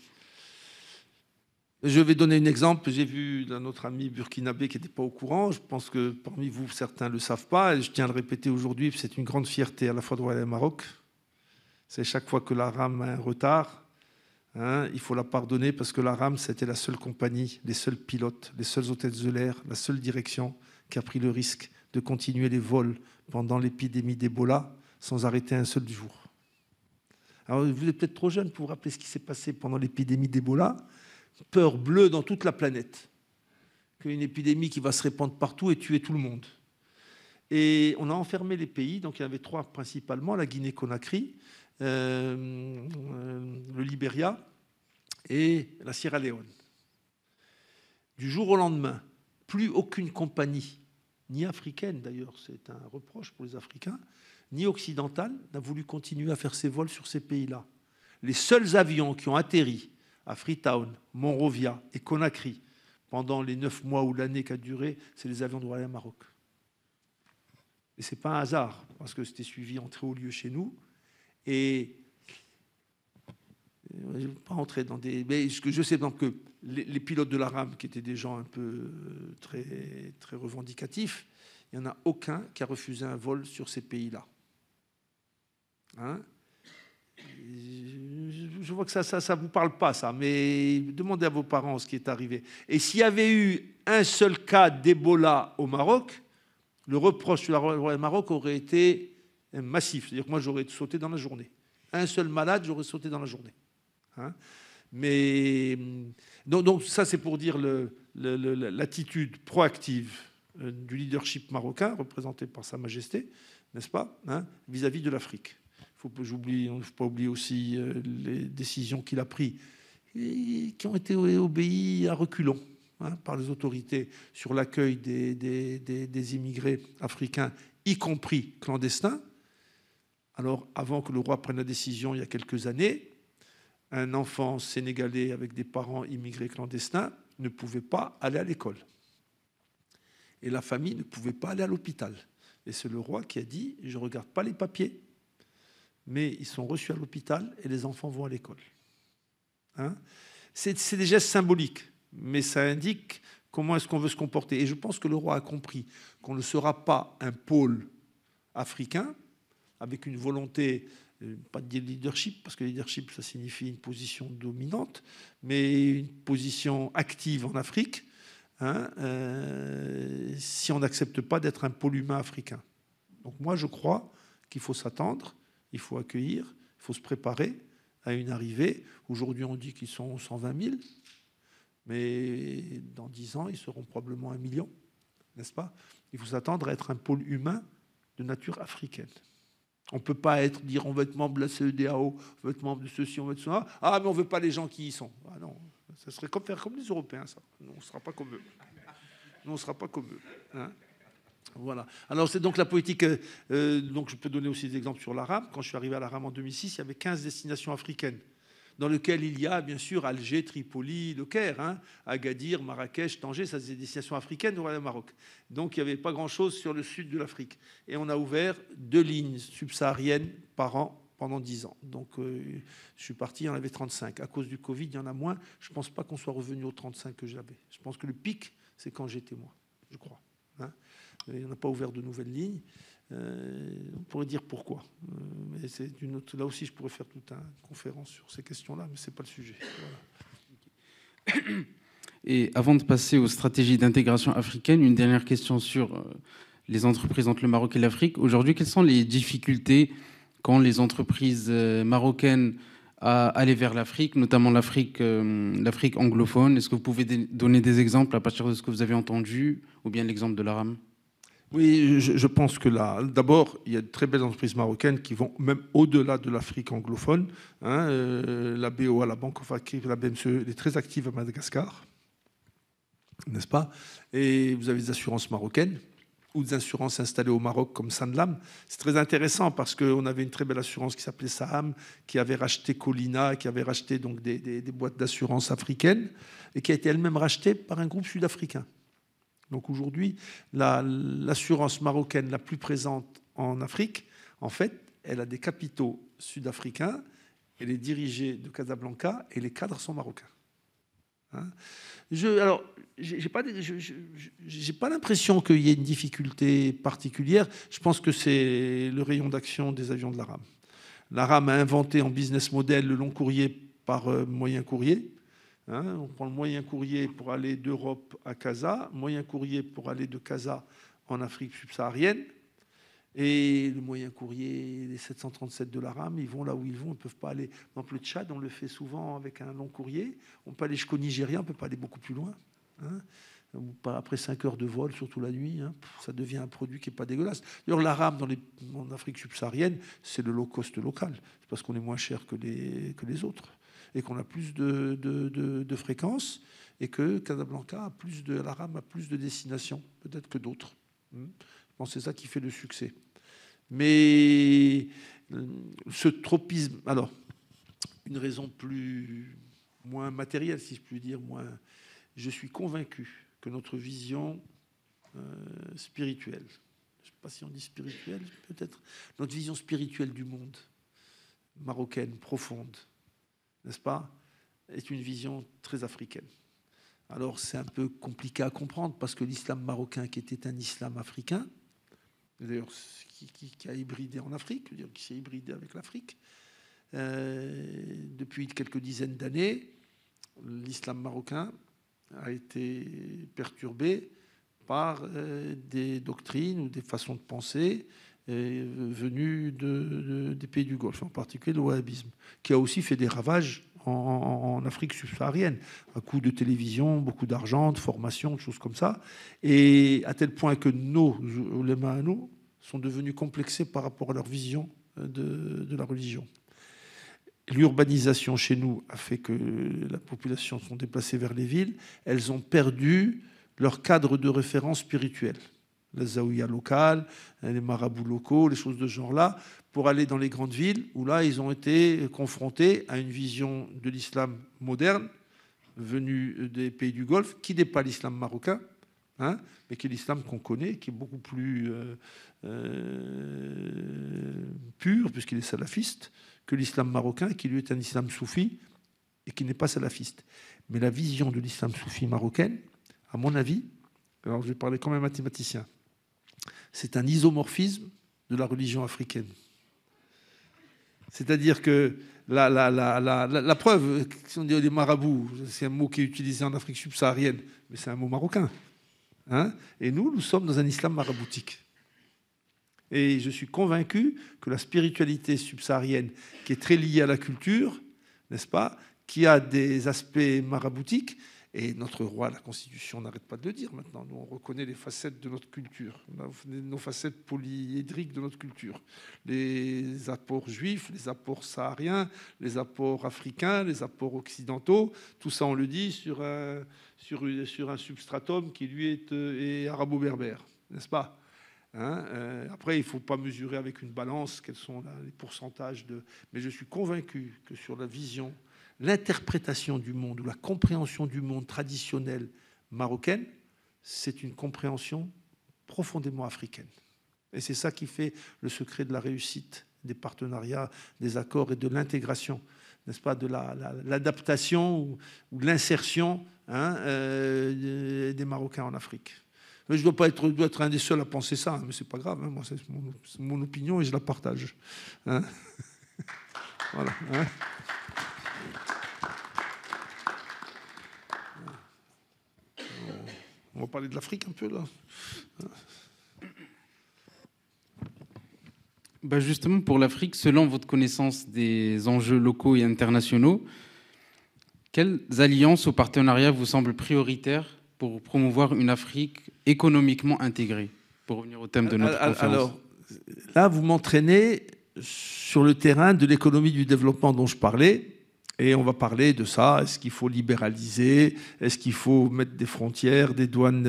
[SPEAKER 3] Je vais donner un exemple. J'ai vu notre ami burkinabé qui n'était pas au courant. Je pense que parmi vous, certains ne le savent pas. Et je tiens à le répéter aujourd'hui, c'est une grande fierté à la fois de voir le Maroc. C'est chaque fois que la RAM a un retard, hein, il faut la pardonner parce que la RAM, c'était la seule compagnie, les seuls pilotes, les seuls hôtesses de l'air, la seule direction qui a pris le risque de continuer les vols pendant l'épidémie d'Ebola sans arrêter un seul jour. Alors, vous êtes peut-être trop jeune pour vous rappeler ce qui s'est passé pendant l'épidémie d'Ebola. Peur bleue dans toute la planète. Qu'une épidémie qui va se répandre partout et tuer tout le monde. Et on a enfermé les pays, donc il y en avait 3 principalement, la Guinée-Conakry, le Libéria et la Sierra Leone. Du jour au lendemain, plus aucune compagnie, ni africaine d'ailleurs, c'est un reproche pour les Africains, ni occidentale, n'a voulu continuer à faire ses vols sur ces pays-là. Les seuls avions qui ont atterri à Freetown, Monrovia et Conakry pendant les 9 mois ou l'année qu'a duré, c'est les avions de Royal Maroc. Et ce n'est pas un hasard, parce que c'était suivi en très haut lieu chez nous. Et je ne vais pas rentrer dans des... Mais je sais donc que les pilotes de la RAM, qui étaient des gens un peu très, très revendicatifs, il n'y en a aucun qui a refusé un vol sur ces pays-là. Hein? Je vois que ça ne vous parle pas, ça, mais demandez à vos parents ce qui est arrivé. Et s'il y avait eu un seul cas d'Ebola au Maroc, le reproche sur le Maroc aurait été massif. C'est-à-dire que moi, j'aurais sauté dans la journée. Un seul malade, j'aurais sauté dans la journée. Hein? Mais donc ça, c'est pour dire l'attitude proactive du leadership marocain, représenté par Sa Majesté, n'est-ce pas, hein, vis-à-vis de l'Afrique. On ne faut pas oublier aussi les décisions qu'il a prises et qui ont été obéies à reculons, hein, par les autorités sur l'accueil des immigrés africains, y compris clandestins. Alors, avant que le roi prenne la décision, il y a quelques années, un enfant sénégalais avec des parents immigrés clandestins ne pouvait pas aller à l'école. Et la famille ne pouvait pas aller à l'hôpital. Et c'est le roi qui a dit « Je ne regarde pas les papiers, mais ils sont reçus à l'hôpital et les enfants vont à l'école. » Hein? C'est des gestes symboliques, mais ça indique comment est-ce qu'on veut se comporter. Et je pense que le roi a compris qu'on ne sera pas un pôle africain avec une volonté, pas de leadership, parce que leadership, ça signifie une position dominante, mais une position active en Afrique, hein, si on n'accepte pas d'être un pôle humain africain. Donc moi, je crois qu'il faut s'attendre, il faut accueillir, il faut se préparer à une arrivée. Aujourd'hui, on dit qu'ils sont 120 000, mais dans 10 ans, ils seront probablement 1 million, n'est-ce pas? Il faut s'attendre à être un pôle humain de nature africaine. On ne peut pas dire on veut être membre de la CEDEAO, on veut être membre de ceci, on veut être cela. Ah, mais on ne veut pas les gens qui y sont. Ah non, ça serait comme faire comme les Européens, ça. Nous, on ne sera pas comme eux. Nous, on ne sera pas comme eux. Hein? Voilà. Alors, c'est donc la politique. Donc, je peux donner aussi des exemples sur la RAM. Quand je suis arrivé à la RAM en 2006, il y avait 15 destinations africaines, dans lesquelles il y a, bien sûr, Alger, Tripoli, Le Caire, hein, Agadir, Marrakech, Tanger, ça, c'est des destinations africaines au Maroc. Donc, il n'y avait pas grand-chose sur le sud de l'Afrique. Et on a ouvert 2 lignes subsahariennes par an pendant 10 ans. Donc, je suis parti, il y en avait 35. À cause du Covid, il y en a moins. Je ne pense pas qu'on soit revenu aux 35 que j'avais. Je pense que le pic, c'est quand j'étais moi, je crois. Hein. On n'a pas ouvert de nouvelles lignes. On pourrait dire pourquoi. Mais c'est une autre... Là aussi, je pourrais faire toute une conférence sur ces questions-là, mais ce n'est pas le sujet. Voilà.
[SPEAKER 2] Et avant de passer aux stratégies d'intégration africaine, une dernière question sur les entreprises entre le Maroc et l'Afrique. Aujourd'hui, quelles sont les difficultés quand les entreprises marocaines allaient vers l'Afrique, notamment l'Afrique anglophone? Est-ce que vous pouvez donner des exemples à partir de ce que vous avez entendu, ou bien l'exemple de l'ARAM?
[SPEAKER 3] Oui, je pense que là, d'abord, il y a de très belles entreprises marocaines qui vont même au-delà de l'Afrique anglophone. Hein, la BOA, la Banque of Afrique, la BMCE, elle est très active à Madagascar, n'est-ce pas? Et vous avez des assurances marocaines ou des assurances installées au Maroc comme Sanlam. C'est très intéressant parce qu'on avait une très belle assurance qui s'appelait Saham, qui avait racheté Colina, qui avait racheté donc des boîtes d'assurance africaines et qui a été elle-même rachetée par un groupe sud-africain. Donc aujourd'hui, l'assurance marocaine la plus présente en Afrique, en fait, elle a des capitaux sud-africains, elle est dirigée de Casablanca et les cadres sont marocains. Hein, alors, j'ai pas l'impression qu'il y ait une difficulté particulière. Je pense que c'est le rayon d'action des avions de l'ARAM. L'ARAM a inventé en business model le long courrier par moyen courrier. Hein, on prend le moyen courrier pour aller d'Europe à Casa, moyen courrier pour aller de Casa en Afrique subsaharienne. Et le moyen courrier, les 737 de l'ARAM, ils vont là où ils vont, ils ne peuvent pas aller. Dans le Tchad, on le fait souvent avec un long courrier. On peut aller jusqu'au Nigeria, on ne peut pas aller beaucoup plus loin. Hein. Après 5 heures de vol, surtout la nuit, hein, ça devient un produit qui n'est pas dégueulasse. D'ailleurs, l'ARAM en Afrique subsaharienne, c'est le low cost local. C'est parce qu'on est moins cher que les autres. Et qu'on a plus de fréquences et que Casablanca a plus de l'ARAM a plus de destinations, peut-être que d'autres. Je pense que c'est ça qui fait le succès. Mais ce tropisme, alors, une raison moins matérielle, si je puis dire, je suis convaincu que notre vision spirituelle, je ne sais pas si on dit spirituelle, peut-être, notre vision spirituelle du monde, marocaine, profonde, n'est-ce pas, est une vision très africaine. Alors c'est un peu compliqué à comprendre parce que l'islam marocain, qui était un islam africain, d'ailleurs qui a hybridé en Afrique, qui s'est hybridé avec l'Afrique, depuis quelques dizaines d'années, l'islam marocain a été perturbé par des doctrines ou des façons de penser venues des pays du Golfe, en particulier le wahhabisme, qui a aussi fait des ravages en Afrique subsaharienne, à coup de télévision, beaucoup d'argent, de formation, de choses comme ça, et à tel point que nos ulémas à nous sont devenus complexés par rapport à leur vision de la religion. L'urbanisation chez nous a fait que la population sont déplacées vers les villes. Elles ont perdu leur cadre de référence spirituel. La zaouïa locale, les marabouts locaux, les choses de ce genre-là, pour aller dans les grandes villes où là, ils ont été confrontés à une vision de l'islam moderne, venue des pays du Golfe, qui n'est pas l'islam marocain, hein, mais qui est l'islam qu'on connaît, qui est beaucoup plus pur, puisqu'il est salafiste, que l'islam marocain, qui lui est un islam soufi et qui n'est pas salafiste. Mais la vision de l'islam soufi marocaine, à mon avis, alors je vais parler comme un mathématicien, c'est un isomorphisme de la religion africaine. C'est-à-dire que la preuve, si on dit les marabouts, c'est un mot qui est utilisé en Afrique subsaharienne, mais c'est un mot marocain. Hein, et nous sommes dans un islam maraboutique. Et je suis convaincu que la spiritualité subsaharienne, qui est très liée à la culture, n'est-ce pas, qui a des aspects maraboutiques, et notre roi, la Constitution, n'arrête pas de le dire maintenant. Nous, on reconnaît les facettes de notre culture, nos facettes polyédriques de notre culture. Les apports juifs, les apports sahariens, les apports africains, les apports occidentaux, tout ça, on le dit sur un substratum qui, lui, est arabo-berbère, n'est-ce pas? Hein, après, il ne faut pas mesurer avec une balance quels sont les pourcentages de... Mais je suis convaincu que sur la vision, l'interprétation du monde ou la compréhension du monde traditionnelle marocaine, c'est une compréhension profondément africaine. Et c'est ça qui fait le secret de la réussite des partenariats, des accords et de l'intégration, n'est-ce pas, de l'adaptation ou de l'insertion, hein, des Marocains en Afrique. Je ne dois être un des seuls à penser ça, hein, mais ce n'est pas grave. Hein, moi, c'est mon opinion et je la partage. Hein. Voilà. Hein. On va parler de l'Afrique un peu, là.
[SPEAKER 2] Justement, pour l'Afrique, selon votre connaissance des enjeux locaux et internationaux, quelles alliances ou partenariats vous semblent prioritaires pour promouvoir une Afrique économiquement intégrée? Pour revenir au thème de notre conférence.
[SPEAKER 3] Alors, là, vous m'entraînez sur le terrain de l'économie du développement dont je parlais. Et on va parler de ça. Est-ce qu'il faut libéraliser? Est-ce qu'il faut mettre des frontières, des douanes?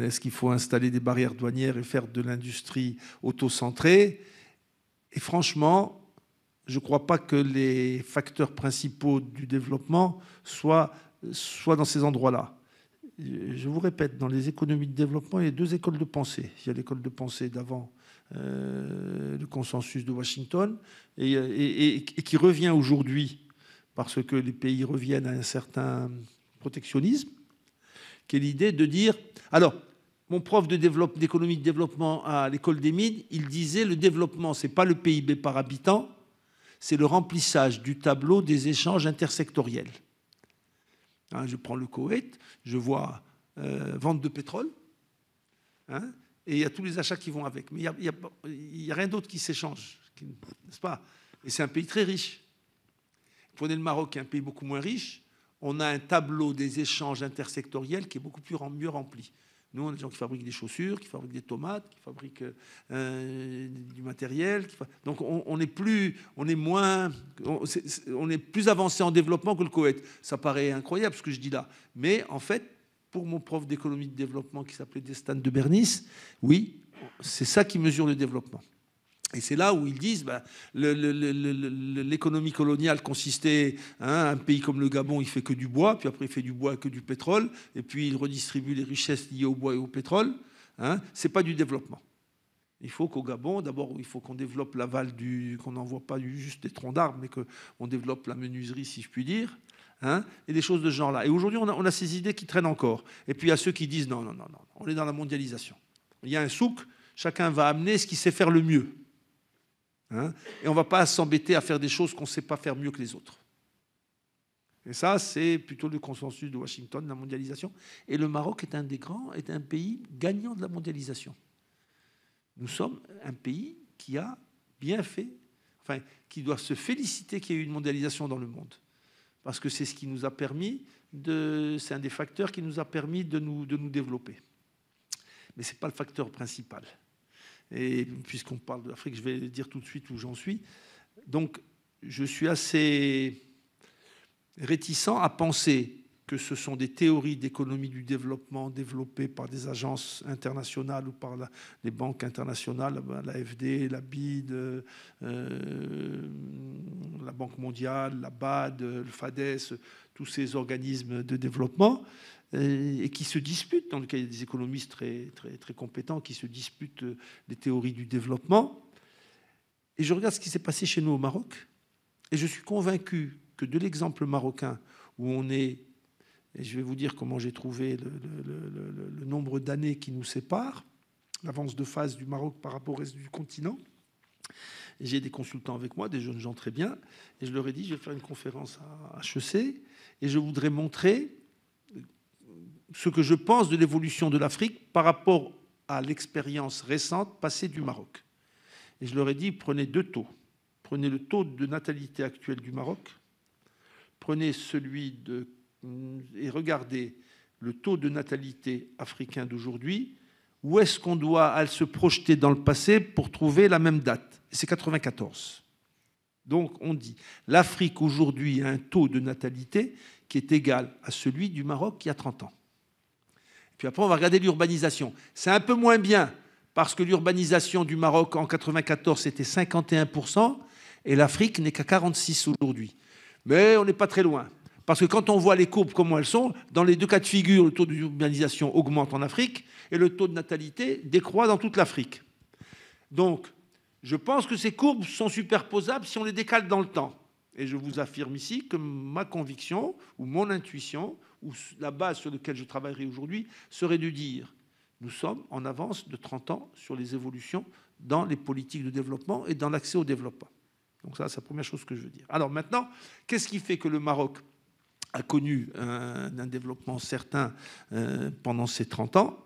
[SPEAKER 3] Est-ce qu'il faut installer des barrières douanières et faire de l'industrie auto-centrée? Et franchement, je ne crois pas que les facteurs principaux du développement soient dans ces endroits-là. Je vous répète, dans les économies de développement, il y a deux écoles de pensée. Il y a l'école de pensée d'avant le consensus de Washington et qui revient aujourd'hui parce que les pays reviennent à un certain protectionnisme, qui est l'idée de dire... Alors, mon prof d'économie de développement à l'école des mines, il disait le développement, ce n'est pas le PIB par habitant, c'est le remplissage du tableau des échanges intersectoriels. Hein, je prends le Koweït, je vois vente de pétrole, hein, et il y a tous les achats qui vont avec. Mais il n'y a rien d'autre qui s'échange, n'est-ce pas? Et c'est un pays très riche. Prenez le Maroc, qui est un pays beaucoup moins riche, on a un tableau des échanges intersectoriels qui est beaucoup mieux rempli. Nous, on a des gens qui fabriquent des chaussures, qui fabriquent des tomates, qui fabriquent du matériel. Donc, on est plus avancé en développement que le Koweït. Ça paraît incroyable ce que je dis là. Mais en fait, pour mon prof d'économie de développement qui s'appelait Destan de Bernis, oui, c'est ça qui mesure le développement. Et c'est là où ils disent l'économie coloniale consistait, hein, un pays comme le Gabon, il fait que du bois, puis après il fait du bois et que du pétrole, et puis il redistribue les richesses liées au bois et au pétrole. Hein, c'est pas du développement. Il faut qu'au Gabon, d'abord, il faut qu'on développe l'aval qu'on n'envoie pas juste des troncs d'arbres, mais qu'on développe la menuiserie, si je puis dire, hein, et des choses de ce genre-là. Et aujourd'hui, on a ces idées qui traînent encore. Et puis il y a ceux qui disent non, on est dans la mondialisation. Il y a un souk, chacun va amener ce qu'il sait faire le mieux. Hein, et on ne va pas s'embêter à faire des choses qu'on ne sait pas faire mieux que les autres. Et ça, c'est plutôt le consensus de Washington, la mondialisation. Et le Maroc est un pays gagnant de la mondialisation. Nous sommes un pays qui a bien fait, enfin, qui doit se féliciter qu'il y ait eu une mondialisation dans le monde. Parce que c'est ce qui nous a permis c'est un des facteurs qui nous a permis de nous développer. Mais ce n'est pas le facteur principal. Et puisqu'on parle de l'Afrique, je vais dire tout de suite où j'en suis. Donc, je suis assez réticent à penser que ce sont des théories d'économie du développement développées par des agences internationales ou par les banques internationales, l'AFD, la BID, la Banque mondiale, la BAD, le FADES, tous ces organismes de développement, et qui se disputent, dans le cas il y a des économistes très, très, très compétents qui se disputent les théories du développement. Et je regarde ce qui s'est passé chez nous au Maroc, et je suis convaincu que de l'exemple marocain, où on est, et je vais vous dire comment j'ai trouvé le nombre d'années qui nous séparent, l'avance de phase du Maroc par rapport au reste du continent. Et j'ai des consultants avec moi, des jeunes gens très bien, et je leur ai dit, je vais faire une conférence à HEC, et je voudrais montrer ce que je pense de l'évolution de l'Afrique par rapport à l'expérience récente passée du Maroc. Et je leur ai dit, prenez deux taux. Prenez le taux de natalité actuel du Maroc, prenez celui et regardez le taux de natalité africain d'aujourd'hui. Où est-ce qu'on doit se projeter dans le passé pour trouver la même date? C'est 94. Donc on dit, l'Afrique aujourd'hui a un taux de natalité qui est égal à celui du Maroc qui a 30 ans. Puis après, on va regarder l'urbanisation. C'est un peu moins bien, parce que l'urbanisation du Maroc en 94, c'était 51%, et l'Afrique n'est qu'à 46% aujourd'hui. Mais on n'est pas très loin. Parce que quand on voit les courbes comment elles sont, dans les deux cas de figure, le taux d'urbanisation augmente en Afrique, et le taux de natalité décroît dans toute l'Afrique. Donc, je pense que ces courbes sont superposables si on les décale dans le temps. Et je vous affirme ici que ma conviction, ou mon intuition, ou la base sur laquelle je travaillerai aujourd'hui, serait de dire nous sommes en avance de 30 ans sur les évolutions dans les politiques de développement et dans l'accès au développement. Donc ça, c'est la première chose que je veux dire. Alors maintenant, qu'est-ce qui fait que le Maroc a connu un développement certain pendant ces 30 ans?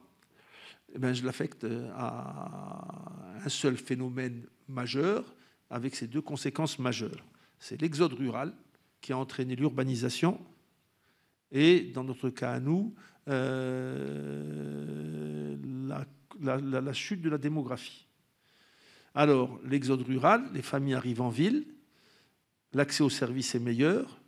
[SPEAKER 3] Eh bien, je l'affecte à un seul phénomène majeur avec ces deux conséquences majeures. C'est l'exode rural qui a entraîné l'urbanisation et, dans notre cas à nous, la chute de la démographie. Alors, l'exode rural, les familles arrivent en ville, l'accès aux services est meilleur,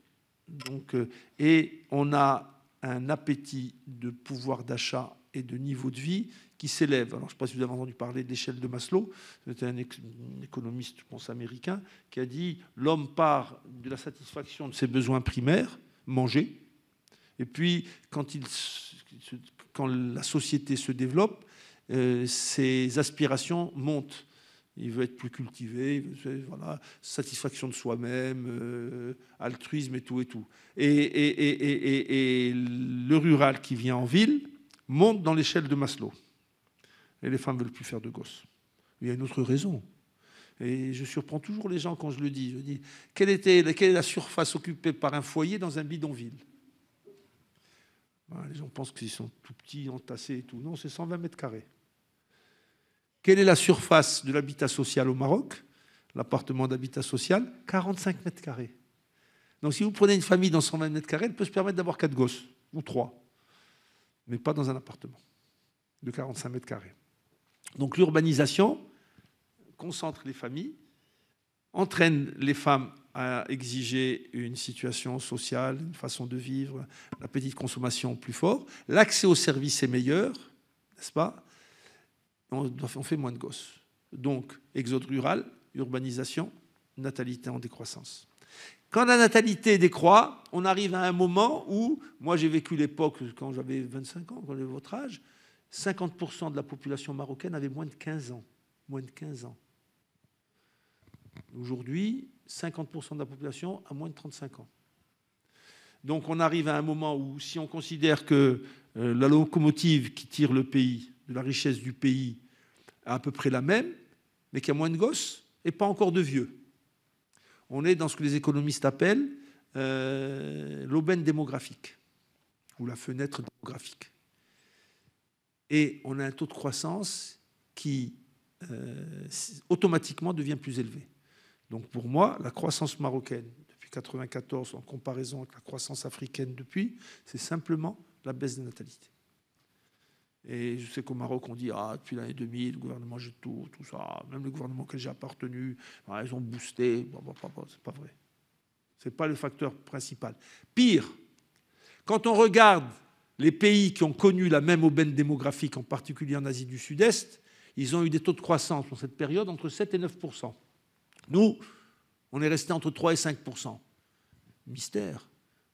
[SPEAKER 3] donc, et on a un appétit de pouvoir d'achat et de niveau de vie qui s'élève. Alors, je ne sais pas si vous avez entendu parler de l'échelle de Maslow. C'était un économiste, je pense, américain, qui a dit « L'homme part de la satisfaction de ses besoins primaires, manger, et puis quand la société se développe, ses aspirations montent. Il veut être plus cultivé, voilà, satisfaction de soi-même, altruisme et tout et tout. Et le rural qui vient en ville monte dans l'échelle de Maslow. Et les femmes ne veulent plus faire de gosses. Il y a une autre raison. Et je surprends toujours les gens quand je le dis. Je dis, quelle est la surface occupée par un foyer dans un bidonville? Les gens pensent qu'ils sont tout petits, entassés et tout. Non, c'est 120 mètres carrés. Quelle est la surface de l'habitat social au Maroc? L'appartement d'habitat social, 45 mètres carrés. Donc si vous prenez une famille dans 120 mètres carrés, elle peut se permettre d'avoir 4 gosses, ou 3, mais pas dans un appartement de 45 mètres carrés. Donc l'urbanisation concentre les familles, entraîne les femmes à exiger une situation sociale, une façon de vivre, la petite consommation plus fort. L'accès aux services est meilleur, n'est-ce pas? On fait moins de gosses. Donc, exode rural, urbanisation, natalité en décroissance. Quand la natalité décroît, on arrive à un moment où, moi j'ai vécu l'époque quand j'avais 25 ans, quand j'avais votre âge, 50% de la population marocaine avait moins de 15 ans. Moins de 15 ans. Aujourd'hui, 50% de la population a moins de 35 ans. Donc on arrive à un moment où, si on considère que la locomotive qui tire le pays, de la richesse du pays, est à peu près la même, mais qu'il y a moins de gosses et pas encore de vieux. On est dans ce que les économistes appellent l'aubaine démographique, ou la fenêtre démographique. Et on a un taux de croissance qui automatiquement devient plus élevé. Donc pour moi, la croissance marocaine depuis 1994, en comparaison avec la croissance africaine depuis, c'est simplement la baisse de natalité. Et je sais qu'au Maroc, on dit « Ah, depuis l'année 2000, le gouvernement jette tout ça. Même le gouvernement que j'ai appartenu, ils ont boosté. » C'est pas vrai. Ce n'est pas le facteur principal. Pire, quand on regarde les pays qui ont connu la même aubaine démographique, en particulier en Asie du Sud-Est, ils ont eu des taux de croissance dans cette période entre 7 et 9%. Nous, on est resté entre 3 et 5%. Mystère.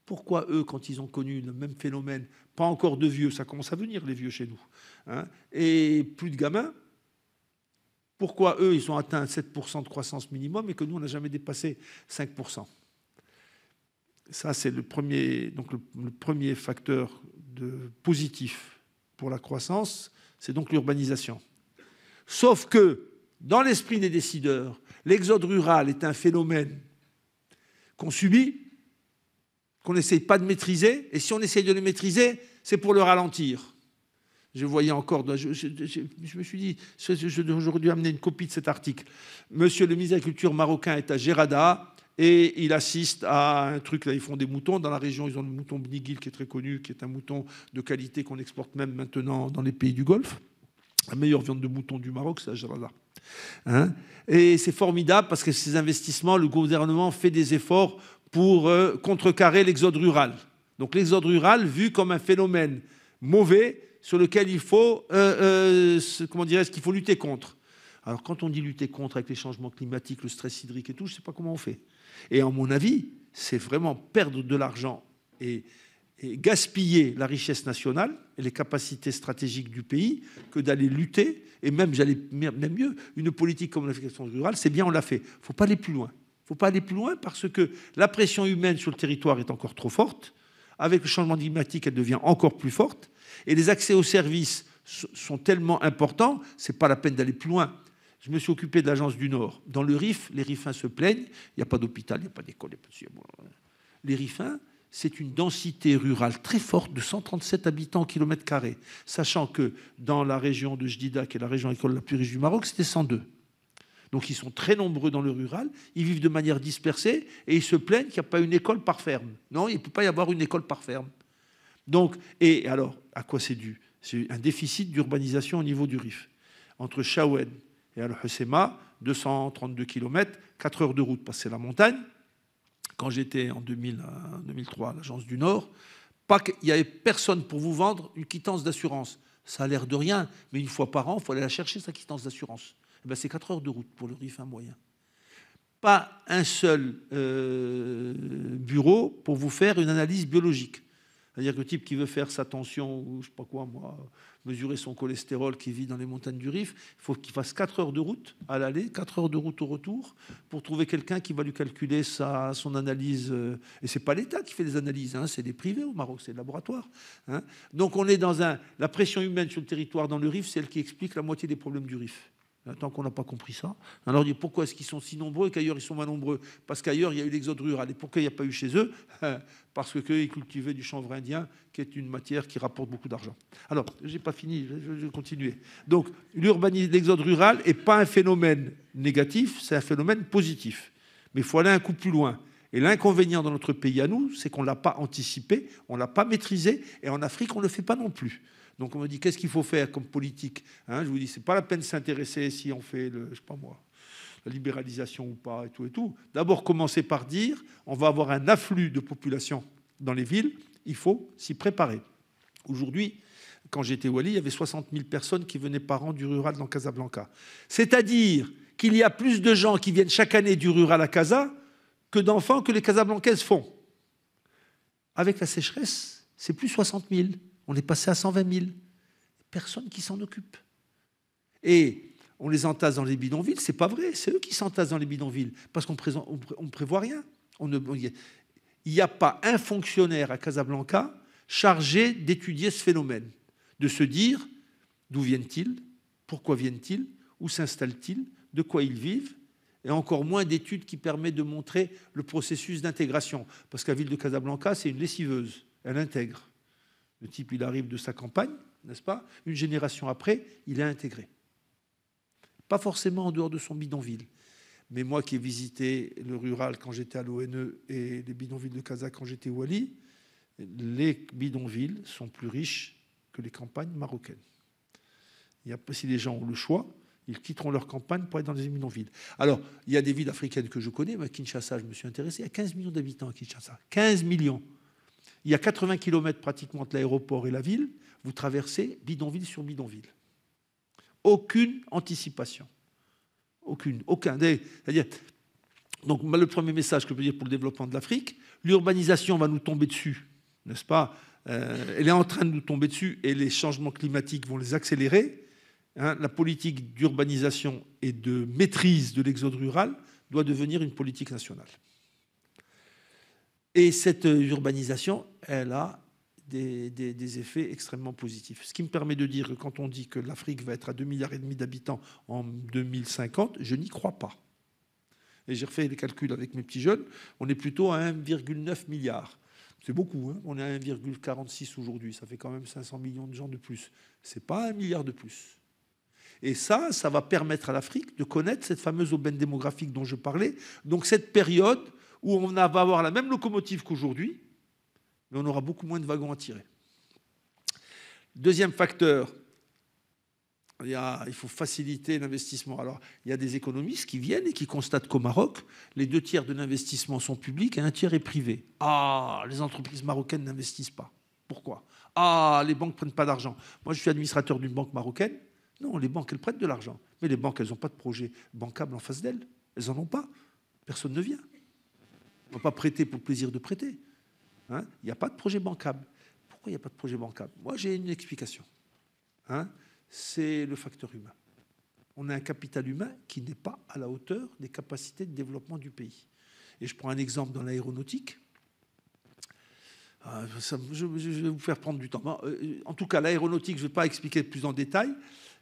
[SPEAKER 3] Pourquoi eux, quand ils ont connu le même phénomène, pas encore de vieux, ça commence à venir les vieux chez nous, hein, et plus de gamins, pourquoi eux, ils ont atteint 7% de croissance minimum et que nous, on n'a jamais dépassé 5%? Ça, c'est le premier, donc le premier facteur positif pour la croissance, c'est donc l'urbanisation. Sauf que, dans l'esprit des décideurs, l'exode rural est un phénomène qu'on subit, qu'on n'essaye pas de maîtriser, et si on essaye de le maîtriser, c'est pour le ralentir. Je voyais encore, je me suis dit, j'aurais dû amener une copie de cet article. Monsieur le ministre de la Culture marocain est à Gerada, et il assiste à un truc, là, ils font des moutons. Dans la région, ils ont le mouton Bnigil, qui est très connu, qui est un mouton de qualité qu'on exporte même maintenant dans les pays du Golfe. La meilleure viande de mouton du Maroc, c'est à Gerada. Hein, et c'est formidable parce que ces investissements, le gouvernement fait des efforts pour contrecarrer l'exode rural. Donc l'exode rural, vu comme un phénomène mauvais sur lequel il faut, comment dirais-je, qu'il faut lutter contre. Alors quand on dit lutter contre avec les changements climatiques, le stress hydrique et tout, je ne sais pas comment on fait. Et à mon avis, c'est vraiment perdre de l'argent et gaspiller la richesse nationale et les capacités stratégiques du pays que d'aller lutter, et même mieux, une politique comme l'agriculture rurale, c'est bien, on l'a fait. Il ne faut pas aller plus loin. Il ne faut pas aller plus loin parce que la pression humaine sur le territoire est encore trop forte. Avec le changement climatique, elle devient encore plus forte. Et les accès aux services sont tellement importants, ce n'est pas la peine d'aller plus loin. Je me suis occupé de l'agence du Nord. Dans le Rif, les Rifins se plaignent. Il n'y a pas d'hôpital, il n'y a pas d'école. Les Rifins c'est une densité rurale très forte de 137 habitants au kilomètre carré, sachant que dans la région de Jdida, qui est la région agricole la plus riche du Maroc, c'était 102. Donc ils sont très nombreux dans le rural, ils vivent de manière dispersée et ils se plaignent qu'il n'y a pas une école par ferme. Non, il ne peut pas y avoir une école par ferme. Donc, et alors, à quoi c'est dû? C'est un déficit d'urbanisation au niveau du Rif. Entre Chaoued et Al-Husseima, 232 km, 4 heures de route, parce que c'est la montagne. Quand j'étais en 2003 à l'Agence du Nord, il n'y avait personne pour vous vendre une quittance d'assurance. Ça a l'air de rien, mais une fois par an, il faut aller la chercher, sa quittance d'assurance. Eh bien, c'est 4 heures de route pour le RIF moyen. Pas un seul bureau pour vous faire une analyse biologique. C'est-à-dire que le type qui veut faire sa tension, ou je ne sais pas quoi, moi, mesurer son cholestérol qui vit dans les montagnes du Rif, il faut qu'il fasse 4 heures de route à l'aller, 4 heures de route au retour, pour trouver quelqu'un qui va lui calculer son analyse. Et ce n'est pas l'État qui fait les analyses, hein, c'est des privés au Maroc, c'est des laboratoires. Hein. Donc on est dans la pression humaine sur le territoire dans le Rif, c'est elle qui explique la moitié des problèmes du Rif. Tant qu'on n'a pas compris ça. Alors, pourquoi est-ce qu'ils sont si nombreux et qu'ailleurs ils sont moins nombreux? Parce qu'ailleurs, il y a eu l'exode rural. Et pourquoi il n'y a pas eu chez eux? Parce qu'ils cultivaient du chanvre indien, qui est une matière qui rapporte beaucoup d'argent. Alors, je n'ai pas fini, je vais continuer. Donc, l'exode rural n'est pas un phénomène négatif, c'est un phénomène positif. Mais il faut aller un coup plus loin. Et l'inconvénient dans notre pays à nous, c'est qu'on ne l'a pas anticipé, on ne l'a pas maîtrisé, et en Afrique, on ne le fait pas non plus. Donc on me dit, qu'est-ce qu'il faut faire comme politique, hein? Je vous dis, ce n'est pas la peine de s'intéresser si on fait, je sais pas moi, la libéralisation ou pas, et tout et tout. D'abord, commencer par dire, on va avoir un afflux de population dans les villes, il faut s'y préparer. Aujourd'hui, quand j'étais Wali, il y avait 60 000 personnes qui venaient par an du rural dans Casablanca. C'est-à-dire qu'il y a plus de gens qui viennent chaque année du rural à Casa que d'enfants que les Casablancaises font. Avec la sécheresse, c'est plus 60 000. On est passé à 120 000. Personne qui s'en occupe. Et on les entasse dans les bidonvilles. C'est pas vrai. C'est eux qui s'entassent dans les bidonvilles. Parce qu'on ne prévoit rien. Il n'y a pas un fonctionnaire à Casablanca chargé d'étudier ce phénomène. De se dire d'où viennent-ils, pourquoi viennent-ils, où s'installent-ils, de quoi ils vivent. Et encore moins d'études qui permettent de montrer le processus d'intégration. Parce que la ville de Casablanca, c'est une lessiveuse. Elle intègre. Le type, il arrive de sa campagne, n'est-ce pas? Une génération après, il est intégré. Pas forcément en dehors de son bidonville. Mais moi qui ai visité le rural quand j'étais à l'ONE et les bidonvilles de Casa quand j'étais Wali, les bidonvilles sont plus riches que les campagnes marocaines. Si les gens ont le choix, ils quitteront leur campagne pour être dans les bidonvilles. Alors, il y a des villes africaines que je connais, mais à Kinshasa, je me suis intéressé. Il y a 15 millions d'habitants à Kinshasa. 15 millions. Il y a 80 km pratiquement entre l'aéroport et la ville. Vous traversez bidonville sur bidonville. Aucune anticipation. Aucun. C'est-à-dire, donc, le premier message que je peux dire pour le développement de l'Afrique, l'urbanisation va nous tomber dessus, n'est-ce pas? Elle est en train de nous tomber dessus et les changements climatiques vont les accélérer. Hein, la politique d'urbanisation et de maîtrise de l'exode rural doit devenir une politique nationale. Et cette urbanisation, elle a des effets extrêmement positifs. Ce qui me permet de dire que quand on dit que l'Afrique va être à 2,5 milliards d'habitants en 2050, je n'y crois pas. Et j'ai refait les calculs avec mes petits jeunes, on est plutôt à 1,9 milliard. C'est beaucoup, hein, on est à 1,46 aujourd'hui, ça fait quand même 500 millions de gens de plus. Ce n'est pas 1 milliard de plus. Et ça va permettre à l'Afrique de connaître cette fameuse aubaine démographique dont je parlais. Donc cette période où on va avoir la même locomotive qu'aujourd'hui, mais on aura beaucoup moins de wagons à tirer. Deuxième facteur, il faut faciliter l'investissement. Alors, il y a des économistes qui viennent et qui constatent qu'au Maroc, les 2 tiers de l'investissement sont publics et 1 tiers est privé. Ah, les entreprises marocaines n'investissent pas. Pourquoi? Ah, les banques ne prennent pas d'argent. Moi, je suis administrateur d'une banque marocaine. Non, les banques, elles prêtent de l'argent. Mais les banques, elles n'ont pas de projet bancable en face d'elles. Elles n'en ont pas. Personne ne vient. On ne va pas prêter pour le plaisir de prêter. Hein, il n'y a pas de projet bancable. Pourquoi il n'y a pas de projet bancable? Moi, j'ai une explication. Hein, c'est le facteur humain. On a un capital humain qui n'est pas à la hauteur des capacités de développement du pays. Et je prends un exemple dans l'aéronautique. Je vais vous faire prendre du temps. En tout cas, l'aéronautique, je ne vais pas expliquer plus en détail,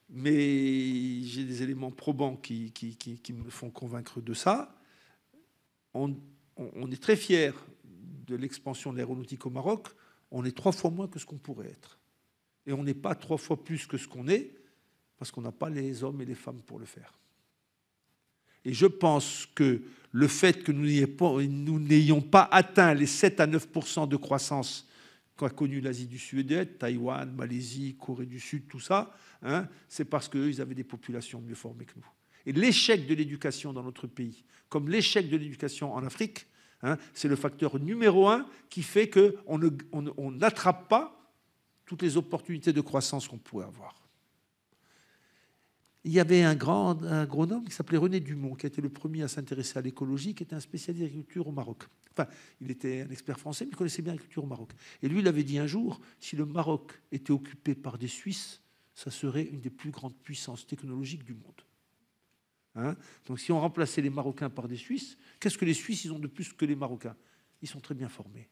[SPEAKER 3] mais j'ai des éléments probants qui me font convaincre de ça. On est très fiers de l'expansion de l'aéronautique au Maroc, on est 3 fois moins que ce qu'on pourrait être. Et on n'est pas 3 fois plus que ce qu'on est, parce qu'on n'a pas les hommes et les femmes pour le faire. Et je pense que le fait que nous n'ayons pas atteint les 7 à 9% de croissance qu'a connu l'Asie du Sud-Est, Taïwan, Malaisie, Corée du Sud, tout ça, hein, c'est parce qu'eux, ils avaient des populations mieux formées que nous. Et l'échec de l'éducation dans notre pays, comme l'échec de l'éducation en Afrique, hein, c'est le facteur numéro 1 qui fait qu'on n'attrape pas toutes les opportunités de croissance qu'on pourrait avoir. Il y avait un agronome qui s'appelait René Dumont, qui a été le premier à s'intéresser à l'écologie, qui était un spécialiste d'agriculture au Maroc. Enfin, il était un expert français, mais il connaissait bien l'agriculture au Maroc. Et lui, il avait dit un jour, si le Maroc était occupé par des Suisses, ça serait une des plus grandes puissances technologiques du monde. Hein? Donc si on remplaçait les Marocains par des Suisses, qu'est-ce que les Suisses ils ont de plus que les Marocains? Ils sont très bien formés.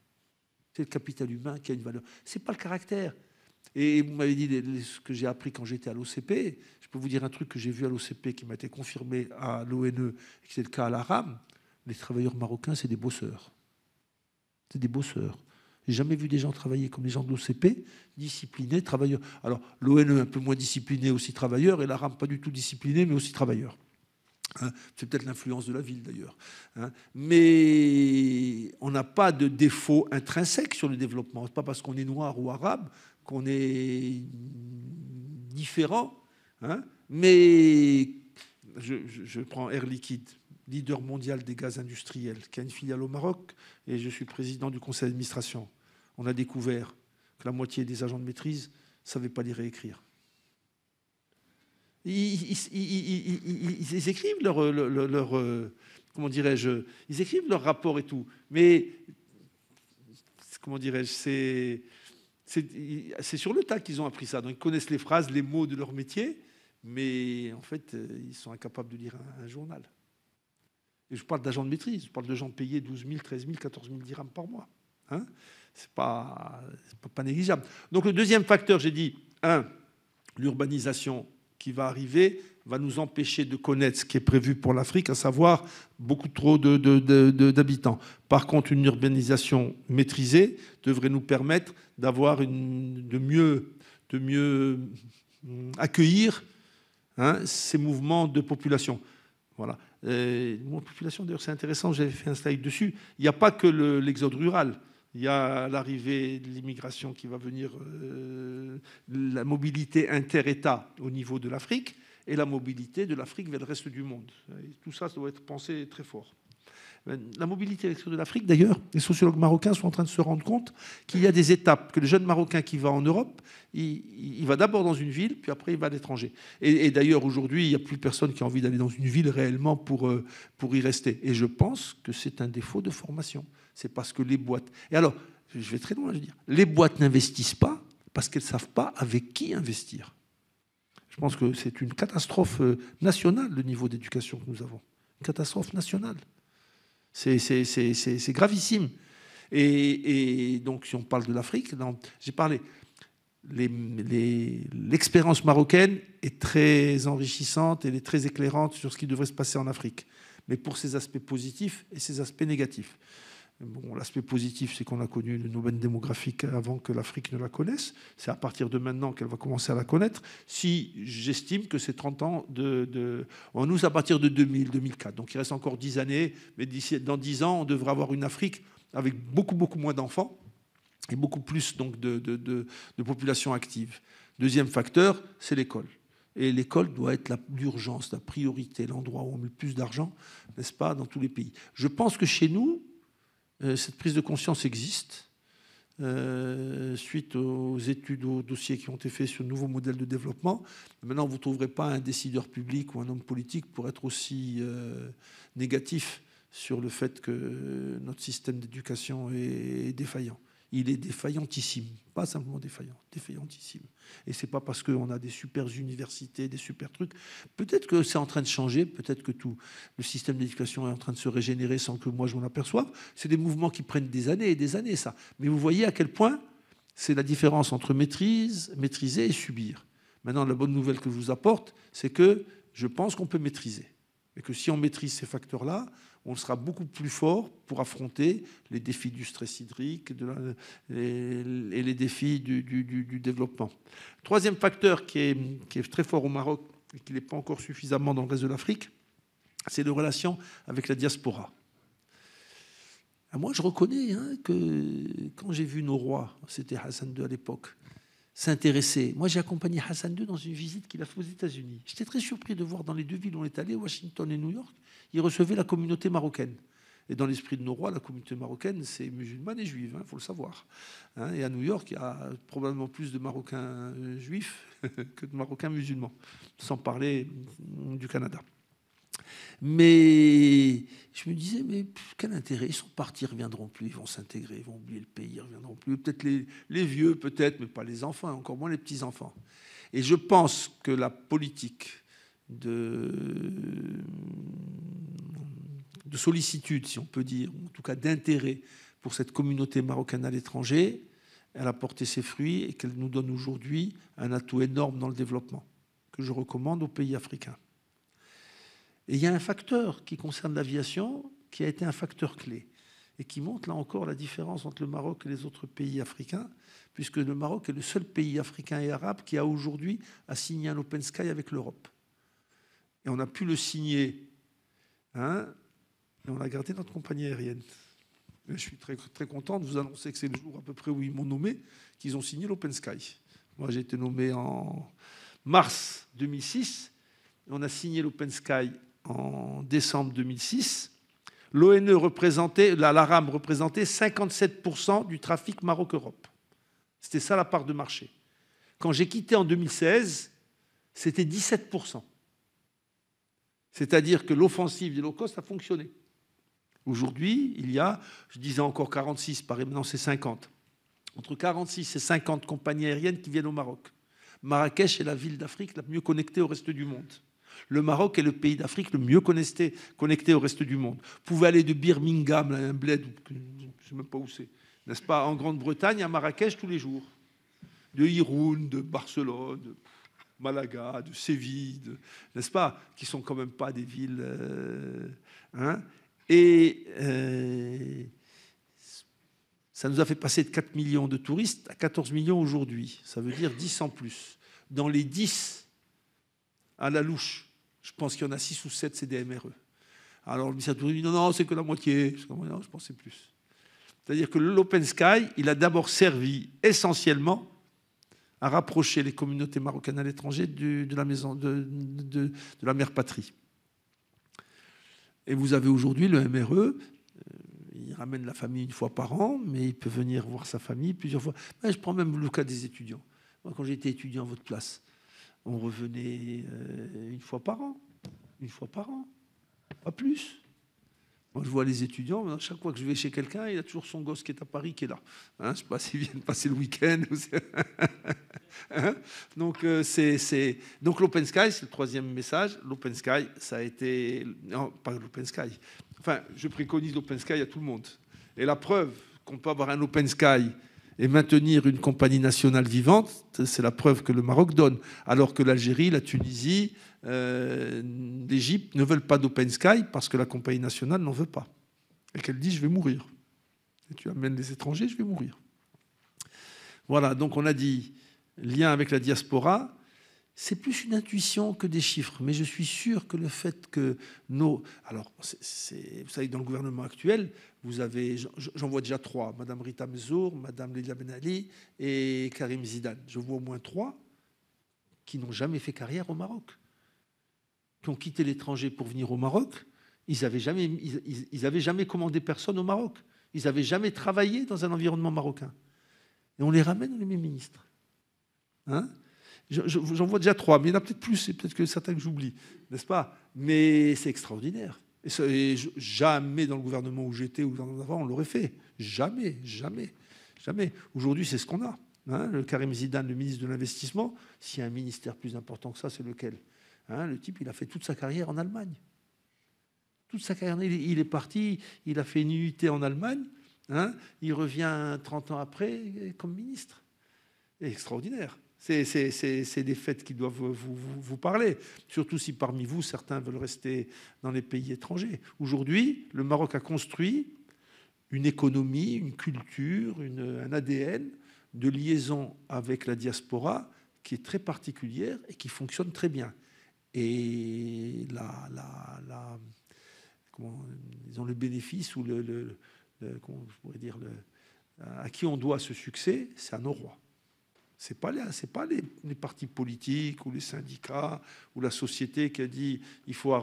[SPEAKER 3] C'est le capital humain qui a une valeur. Ce n'est pas le caractère. Et vous m'avez dit ce que j'ai appris quand j'étais à l'OCP. Je peux vous dire un truc que j'ai vu à l'OCP qui m'a été confirmé à l'ONE et qui c'est le cas à la RAM. Les travailleurs marocains, c'est des bosseurs. C'est des bosseurs. J'ai jamais vu des gens travailler comme les gens de l'OCP, disciplinés, travailleurs. Alors, l'ONE un peu moins discipliné, aussi travailleurs, et la RAM pas du tout discipliné, mais aussi travailleurs. Hein, c'est peut-être l'influence de la ville d'ailleurs. Hein, mais on n'a pas de défaut intrinsèque sur le développement. Ce n'est pas parce qu'on est noir ou arabe qu'on est différent. Hein, mais je prends Air Liquide, leader mondial des gaz industriels, qui a une filiale au Maroc, et je suis président du conseil d'administration. On a découvert que la moitié des agents de maîtrise ne savaient pas lire et écrire. Ils écrivent leur comment dirais-je, ils écrivent leur rapport et tout, mais comment dirais-je, c'est sur le tas qu'ils ont appris ça. Donc ils connaissent les phrases, les mots de leur métier, mais en fait ils sont incapables de lire un journal. Et je parle d'agents de maîtrise, je parle de gens payés 12 000, 13 000, 14 000 dirhams par mois. Hein, c'est pas négligeable. Donc le deuxième facteur, j'ai dit, l'urbanisation qui va arriver va nous empêcher de connaître ce qui est prévu pour l'Afrique, à savoir beaucoup trop d'habitants. Par contre, une urbanisation maîtrisée devrait nous permettre d'avoir de mieux accueillir ces mouvements de population. Voilà. Mon population, d'ailleurs, c'est intéressant, j'avais fait un slide dessus. Il n'y a pas que l'exode rural. Il y a l'arrivée de l'immigration qui va venir, la mobilité inter-État au niveau de l'Afrique et la mobilité de l'Afrique vers le reste du monde. Et tout ça, ça doit être pensé très fort. La mobilité à l'extérieur de l'Afrique, d'ailleurs, les sociologues marocains sont en train de se rendre compte qu'il y a des étapes, que le jeune Marocain qui va en Europe, il va d'abord dans une ville, puis après il va à l'étranger. Et d'ailleurs, aujourd'hui, il n'y a plus personne qui a envie d'aller dans une ville réellement pour y rester. Et je pense que c'est un défaut de formation. C'est parce que les boîtes... Et alors, je vais très loin, je veux dire, les boîtes n'investissent pas parce qu'elles ne savent pas avec qui investir. Je pense que c'est une catastrophe nationale, le niveau d'éducation que nous avons. Une catastrophe nationale. C'est gravissime. Et donc, si on parle de l'Afrique, j'ai parlé. L'expérience marocaine est très enrichissante, elle est très éclairante sur ce qui devrait se passer en Afrique, mais pour ses aspects positifs et ses aspects négatifs. Bon, l'aspect positif, c'est qu'on a connu une aubaine démographique avant que l'Afrique ne la connaisse. C'est à partir de maintenant qu'elle va commencer à la connaître. Si j'estime que c'est 30 ans on nous à partir de 2000, 2004. Donc il reste encore 10 années, mais dans 10 ans, on devrait avoir une Afrique avec beaucoup, beaucoup moins d'enfants et beaucoup plus donc, de population active. Deuxième facteur, c'est l'école. Et l'école doit être l'urgence, la priorité, l'endroit où on met le plus d'argent, n'est-ce pas, dans tous les pays. Je pense que chez nous, cette prise de conscience existe suite aux études, aux dossiers qui ont été faits sur de nouveaux modèles de développement. Maintenant, vous ne trouverez pas un décideur public ou un homme politique pour être aussi négatif sur le fait que notre système d'éducation est défaillant. Il est défaillantissime, pas simplement défaillant, défaillantissime. Et ce n'est pas parce qu'on a des super universités, des super trucs. Peut-être que c'est en train de changer, peut-être que tout le système d'éducation est en train de se régénérer sans que moi je m'en aperçoive. C'est des mouvements qui prennent des années et des années, ça. Mais vous voyez à quel point c'est la différence entre maîtriser et subir. Maintenant, la bonne nouvelle que je vous apporte, c'est que je pense qu'on peut maîtriser. Et que si on maîtrise ces facteurs-là, on sera beaucoup plus fort pour affronter les défis du stress hydrique et les défis du développement. Troisième facteur qui est très fort au Maroc et qui n'est pas encore suffisamment dans le reste de l'Afrique, c'est les relations avec la diaspora. Moi, je reconnais que quand j'ai vu nos rois, c'était Hassan II à l'époque, s'intéresser. Moi, j'ai accompagné Hassan II dans une visite qu'il a faite aux États-Unis. J'étais très surpris de voir dans les deux villes où on est allé, Washington et New York, il recevait la communauté marocaine. Et dans l'esprit de nos rois, la communauté marocaine, c'est musulmane et juive, il faut le savoir. Et à New York, il y a probablement plus de Marocains juifs que de Marocains musulmans, sans parler du Canada. Mais je me disais, mais quel intérêt? Ils sont partis, ils ne reviendront plus, ils vont s'intégrer, ils vont oublier le pays, ils ne reviendront plus. Peut-être les vieux, peut-être, mais pas les enfants, encore moins les petits-enfants. Et je pense que la politique de sollicitude, si on peut dire, ou en tout cas d'intérêt pour cette communauté marocaine à l'étranger, elle a porté ses fruits et qu'elle nous donne aujourd'hui un atout énorme dans le développement, que je recommande aux pays africains. Et il y a un facteur qui concerne l'aviation qui a été un facteur clé et qui montre là encore la différence entre le Maroc et les autres pays africains, puisque le Maroc est le seul pays africain et arabe qui a aujourd'hui signé un Open Sky avec l'Europe. Et on a pu le signer, et on a gardé notre compagnie aérienne. Et je suis très, très content de vous annoncer que c'est le jour à peu près où ils m'ont nommé qu'ils ont signé l'Open Sky. Moi, j'ai été nommé en mars 2006. On a signé l'Open Sky en décembre 2006. L'ONE représentait, l'ARAM représentait 57% du trafic Maroc-Europe. C'était ça la part de marché. Quand j'ai quitté en 2016, c'était 17%. C'est-à-dire que l'offensive du low cost a fonctionné. Aujourd'hui, il y a, je disais encore 46, maintenant c'est 50. Entre 46 et 50 compagnies aériennes qui viennent au Maroc. Marrakech est la ville d'Afrique la mieux connectée au reste du monde. Le Maroc est le pays d'Afrique le mieux connecté au reste du monde. Vous pouvez aller de Birmingham, un bled, je ne sais même pas où c'est, n'est-ce pas, en Grande-Bretagne, à Marrakech tous les jours. De Irun, de Barcelone, de Malaga, de Séville, n'est-ce pas, qui sont quand même pas des villes... ça nous a fait passer de 4 millions de touristes à 14 millions aujourd'hui. Ça veut dire 10 en plus. Dans les 10, à la louche, je pense qu'il y en a 6 ou 7, c'est des MRE. Alors le ministère du Tourisme dit non, c'est que la moitié. Non, je pensais plus. C'est-à-dire que l'Open Sky, il a d'abord servi essentiellement à rapprocher les communautés marocaines à l'étranger de la maison de la mère patrie. Et vous avez aujourd'hui le MRE, il ramène la famille une fois par an, mais il peut venir voir sa famille plusieurs fois. Je prends même le cas des étudiants. Moi, quand j'étais étudiant à votre place, on revenait une fois par an, pas plus. Moi, je vois les étudiants, chaque fois que je vais chez quelqu'un, il a toujours son gosse qui est à Paris qui est là. Je ne sais pas s'ils viennent passer le week-end. Donc, donc l'Open Sky, c'est le troisième message. L'Open Sky, ça a été... Non, pas l'Open Sky. Enfin, je préconise l'Open Sky à tout le monde. Et la preuve qu'on peut avoir un Open Sky et maintenir une compagnie nationale vivante, c'est la preuve que le Maroc donne. Alors que l'Algérie, la Tunisie, l'Égypte ne veulent pas d'Open Sky parce que la compagnie nationale n'en veut pas. Et qu'elle dit, je vais mourir. Et tu amènes les étrangers, je vais mourir. Voilà, donc on a dit, lien avec la diaspora, c'est plus une intuition que des chiffres. Mais je suis sûr que le fait que nos... Alors, vous savez, dans le gouvernement actuel, vous avez, j'en vois déjà 3, Madame Rita Mzour, Madame Leila Ben Ali et Karim Zidane. Je vois au moins 3 qui n'ont jamais fait carrière au Maroc, qui ont quitté l'étranger pour venir au Maroc. Ils n'avaient jamais commandé personne au Maroc. Ils n'avaient jamais travaillé dans un environnement marocain. Et on les ramène, on les met ministres. J'en vois déjà 3, mais il y en a peut-être plus, et peut-être que certains que j'oublie, n'est-ce pas? Mais c'est extraordinaire. Et jamais dans le gouvernement où j'étais ou avant, on l'aurait fait. Jamais. Aujourd'hui, c'est ce qu'on a. Le Karim Zidane, le ministre de l'Investissement, s'il y a un ministère plus important que ça, c'est lequel? Le type, il a fait toute sa carrière en Allemagne. Toute sa carrière, il est parti, il a fait une UT en Allemagne, il revient 30 ans après comme ministre. C'est extraordinaire. C'est des faits qui doivent vous parler, surtout si parmi vous, certains veulent rester dans les pays étrangers. Aujourd'hui, le Maroc a construit une économie, une culture, un ADN de liaison avec la diaspora qui est très particulière et qui fonctionne très bien. Et disons, le bénéfice ou comment je pourrais dire, à qui on doit ce succès, c'est à nos rois. Ce n'est pas les partis politiques ou les syndicats ou la société qui a dit il faut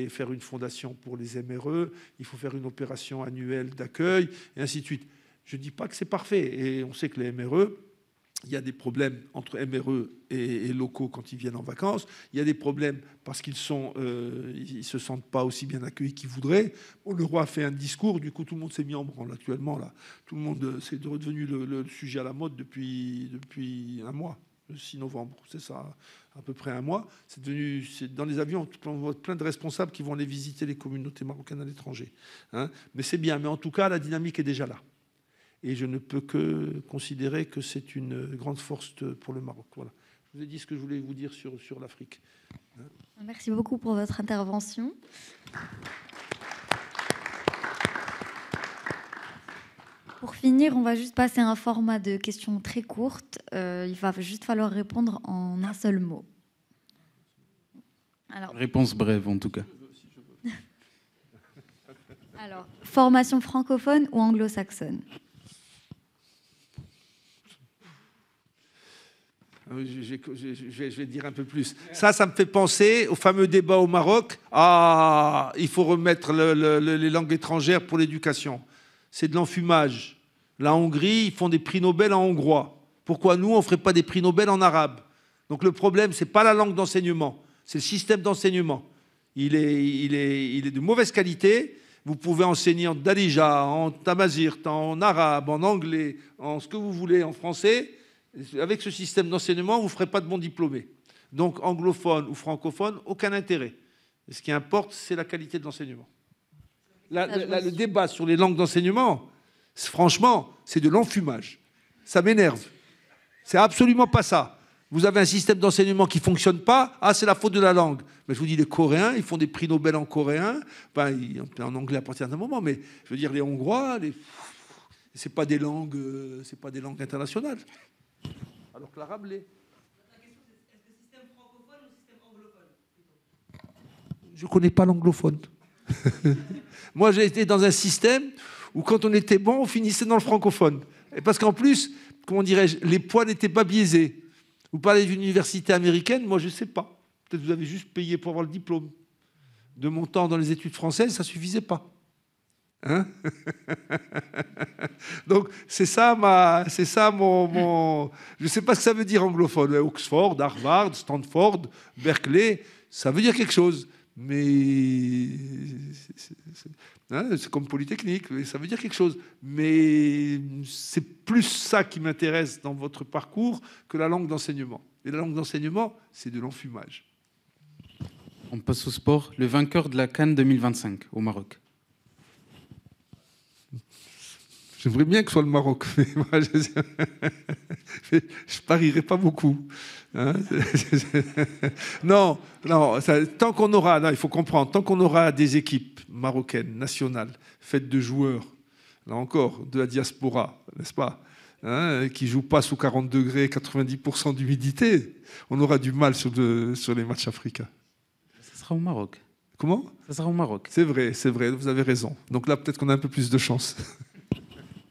[SPEAKER 3] faire une fondation pour les MRE, il faut faire une opération annuelle d'accueil, et ainsi de suite. Je ne dis pas que c'est parfait. Et on sait que les MRE, il y a des problèmes entre MRE et locaux quand ils viennent en vacances. Il y a des problèmes parce qu'ils ne se sentent pas aussi bien accueillis qu'ils voudraient. Bon, le roi a fait un discours, du coup tout le monde s'est mis en branle actuellement. Là. Tout le monde, c'est redevenu le sujet à la mode depuis un mois, le 6 novembre. C'est ça, à peu près un mois. Dans les avions, on voit plein de responsables qui vont aller visiter les communautés marocaines à l'étranger. Hein. Mais c'est bien. Mais en tout cas, la dynamique est déjà là. Et je ne peux que considérer que c'est une grande force pour le Maroc. Voilà. Je vous ai dit ce que je voulais vous dire sur l'Afrique.
[SPEAKER 4] Merci beaucoup pour votre intervention. Pour finir, on va juste passer à un format de questions très courtes. Il va juste falloir répondre en un seul mot.
[SPEAKER 2] Alors, réponse brève, en tout cas.
[SPEAKER 4] Alors, formation francophone ou anglo-saxonne?
[SPEAKER 3] Je vais dire un peu plus. Ça me fait penser au fameux débat au Maroc. Ah, il faut remettre les langues étrangères pour l'éducation. C'est de l'enfumage. La Hongrie, ils font des prix Nobel en hongrois. Pourquoi nous, on ne ferait pas des prix Nobel en arabe? Donc le problème, ce n'est pas la langue d'enseignement, c'est le système d'enseignement. Il est de mauvaise qualité. Vous pouvez enseigner en Darija, en tamazirt, en arabe, en anglais, en ce que vous voulez, en français. Avec ce système d'enseignement, vous ne ferez pas de bons diplômés. Donc, anglophone ou francophone, aucun intérêt. Et ce qui importe, c'est la qualité de l'enseignement. Le débat sur les langues d'enseignement, franchement, c'est de l'enfumage. Ça m'énerve. C'est absolument pas ça. Vous avez un système d'enseignement qui ne fonctionne pas, ah, c'est la faute de la langue. Mais je vous dis, les Coréens, ils font des prix Nobel en coréen, en anglais à partir d'un moment, mais je veux dire, les Hongrois, ce n'est pas des langues internationales. Alors que l'arabe l'est. La question, c'est est-ce que système francophone ou système anglophone? Je ne connais pas l'anglophone. Moi, j'ai été dans un système où, quand on était bon, on finissait dans le francophone. Et parce qu'en plus, comment dirais-je, les poids n'étaient pas biaisés. Vous parlez d'une université américaine, moi, je ne sais pas. Peut-être que vous avez juste payé pour avoir le diplôme. De mon temps dans les études françaises, ça ne suffisait pas. Hein? Donc c'est ça mon je sais pas ce que ça veut dire anglophone. Oxford, Harvard, Stanford, Berkeley, ça veut dire quelque chose, mais c'est comme Polytechnique, ça veut dire quelque chose, mais c'est plus ça qui m'intéresse dans votre parcours que la langue d'enseignement. Et la langue d'enseignement, c'est de l'enfumage.
[SPEAKER 2] On passe au sport. Le vainqueur de la CAN 2025 au Maroc.
[SPEAKER 3] J'aimerais bien que ce soit le Maroc, mais moi, je parierais pas beaucoup. Hein. Non, tant qu'on aura, il faut comprendre, tant qu'on aura des équipes marocaines, nationales, faites de joueurs, là encore, de la diaspora, n'est-ce pas, hein, qui ne jouent pas sous 40 degrés, 90% d'humidité, on aura du mal sur les matchs africains.
[SPEAKER 2] Ça sera au Maroc.
[SPEAKER 3] Comment?
[SPEAKER 2] Ça sera au Maroc.
[SPEAKER 3] C'est vrai, vous avez raison. Donc là, peut-être qu'on a un peu plus de chance.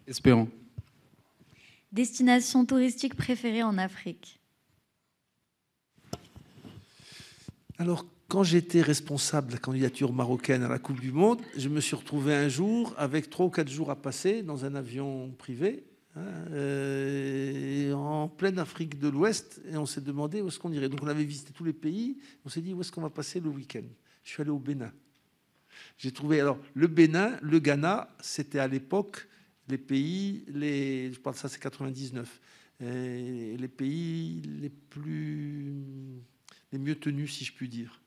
[SPEAKER 2] Espérons.
[SPEAKER 4] Destination touristique préférée en Afrique?
[SPEAKER 3] Alors, quand j'étais responsable de la candidature marocaine à la Coupe du Monde, je me suis retrouvé un jour avec 3 ou 4 jours à passer dans un avion privé en pleine Afrique de l'Ouest, et on s'est demandé où est-ce qu'on irait. Donc on avait visité tous les pays, on s'est dit où est-ce qu'on va passer le week-end. Je suis allé au Bénin. J'ai trouvé, alors, le Bénin, le Ghana, c'était à l'époque les pays, je parle de ça, c'est 99, les pays les mieux tenus, si je puis dire.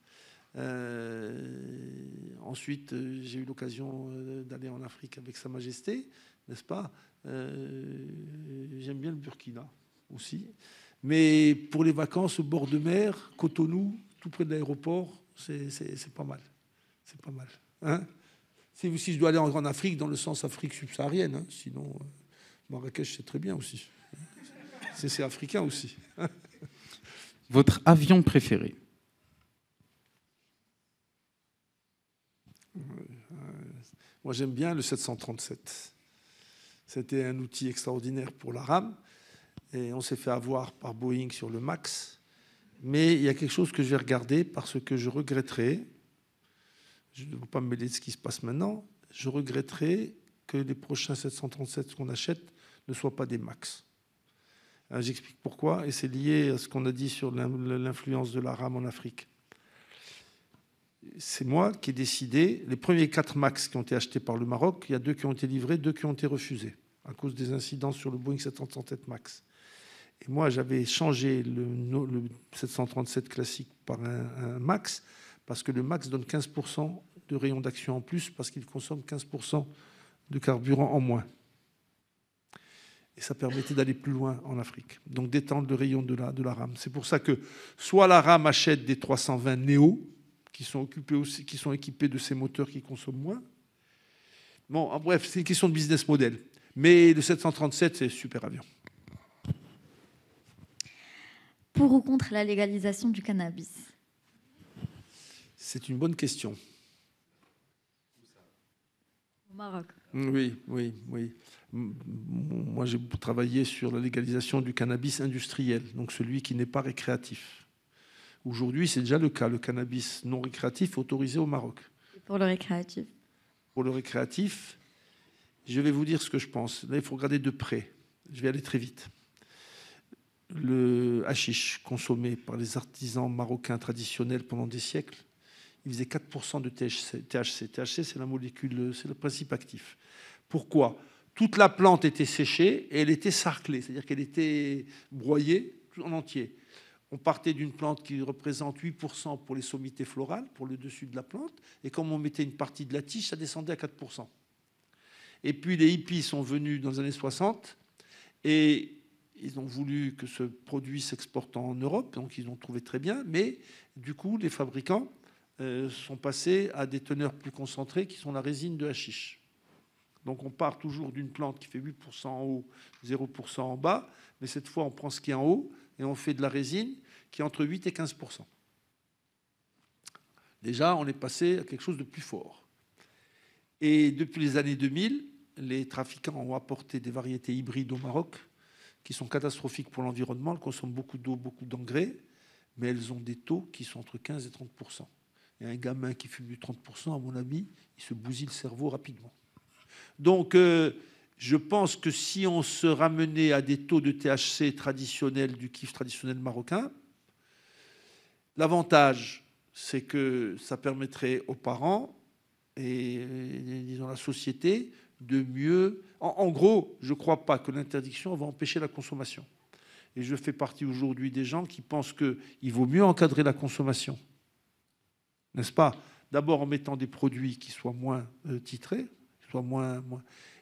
[SPEAKER 3] Ensuite, j'ai eu l'occasion d'aller en Afrique avec Sa Majesté, n'est-ce pas? J'aime bien le Burkina aussi. Mais pour les vacances au bord de mer, Cotonou, tout près de l'aéroport, c'est pas mal. C'est pas mal. Hein, si je dois aller en Afrique, dans le sens Afrique subsaharienne, hein, sinon Marrakech, c'est très bien aussi. C'est africain aussi.
[SPEAKER 2] Votre avion préféré?
[SPEAKER 3] Moi, j'aime bien le 737. C'était un outil extraordinaire pour la rame. Et on s'est fait avoir par Boeing sur le MAX. Mais il y a quelque chose que je vais regarder parce que je regretterais, je ne veux pas me mêler de ce qui se passe maintenant, je regretterais que les prochains 737 qu'on achète ne soient pas des MAX. J'explique pourquoi, et c'est lié à ce qu'on a dit sur l'influence de la rame en Afrique. C'est moi qui ai décidé, les premiers 4 MAX qui ont été achetés par le Maroc, il y a 2 qui ont été livrés, 2 qui ont été refusés, à cause des incidents sur le Boeing 737 MAX. Et moi, j'avais changé le 737 classique par un MAX, parce que le MAX donne 15% de rayon d'action en plus, parce qu'il consomme 15% de carburant en moins. Et ça permettait d'aller plus loin en Afrique, donc d'étendre le rayon de la rame. C'est pour ça que soit la rame achète des 320 Neo, qui sont équipés de ces moteurs qui consomment moins. Bon, en bref, c'est une question de business model. Mais le 737, c'est un super avion.
[SPEAKER 4] Pour ou contre la légalisation du cannabis?
[SPEAKER 3] C'est une bonne question.
[SPEAKER 4] Au Maroc.
[SPEAKER 3] Oui. Moi, j'ai travaillé sur la légalisation du cannabis industriel, donc celui qui n'est pas récréatif. Aujourd'hui, c'est déjà le cas. Le cannabis non récréatif est autorisé au Maroc.
[SPEAKER 4] Et pour le récréatif?
[SPEAKER 3] Pour le récréatif, je vais vous dire ce que je pense. Là, il faut regarder de près. Je vais aller très vite. Le hashish consommé par les artisans marocains traditionnels pendant des siècles, il faisait 4% de THC. THC, c'est la molécule, c'est le principe actif. Pourquoi? Toute la plante était séchée et elle était sarclée, c'est-à-dire qu'elle était broyée en entier. On partait d'une plante qui représente 8% pour les sommités florales, pour le dessus de la plante, et comme on mettait une partie de la tige, ça descendait à 4%. Et puis les hippies sont venus dans les années 60 et ils ont voulu que ce produit s'exporte en Europe, donc ils l'ont trouvé très bien, mais du coup, les fabricants sont passés à des teneurs plus concentrées qui sont la résine de hashish. Donc on part toujours d'une plante qui fait 8% en haut, 0% en bas, mais cette fois on prend ce qui est en haut et on fait de la résine qui est entre 8 et 15%. Déjà, on est passé à quelque chose de plus fort. Et depuis les années 2000, les trafiquants ont apporté des variétés hybrides au Maroc qui sont catastrophiques pour l'environnement. Elles consomment beaucoup d'eau, beaucoup d'engrais, mais elles ont des taux qui sont entre 15 et 30%. Et un gamin qui fume du 30%, à mon avis, il se bousille le cerveau rapidement. Donc, je pense que si on se ramenait à des taux de THC traditionnels, du kiff traditionnel marocain, l'avantage, c'est que ça permettrait aux parents et, disons, la société de mieux... En gros, je ne crois pas que l'interdiction va empêcher la consommation. Et je fais partie aujourd'hui des gens qui pensent qu'il vaut mieux encadrer la consommation. N'est-ce pas? D'abord en mettant des produits qui soient moins titrés, soit moins,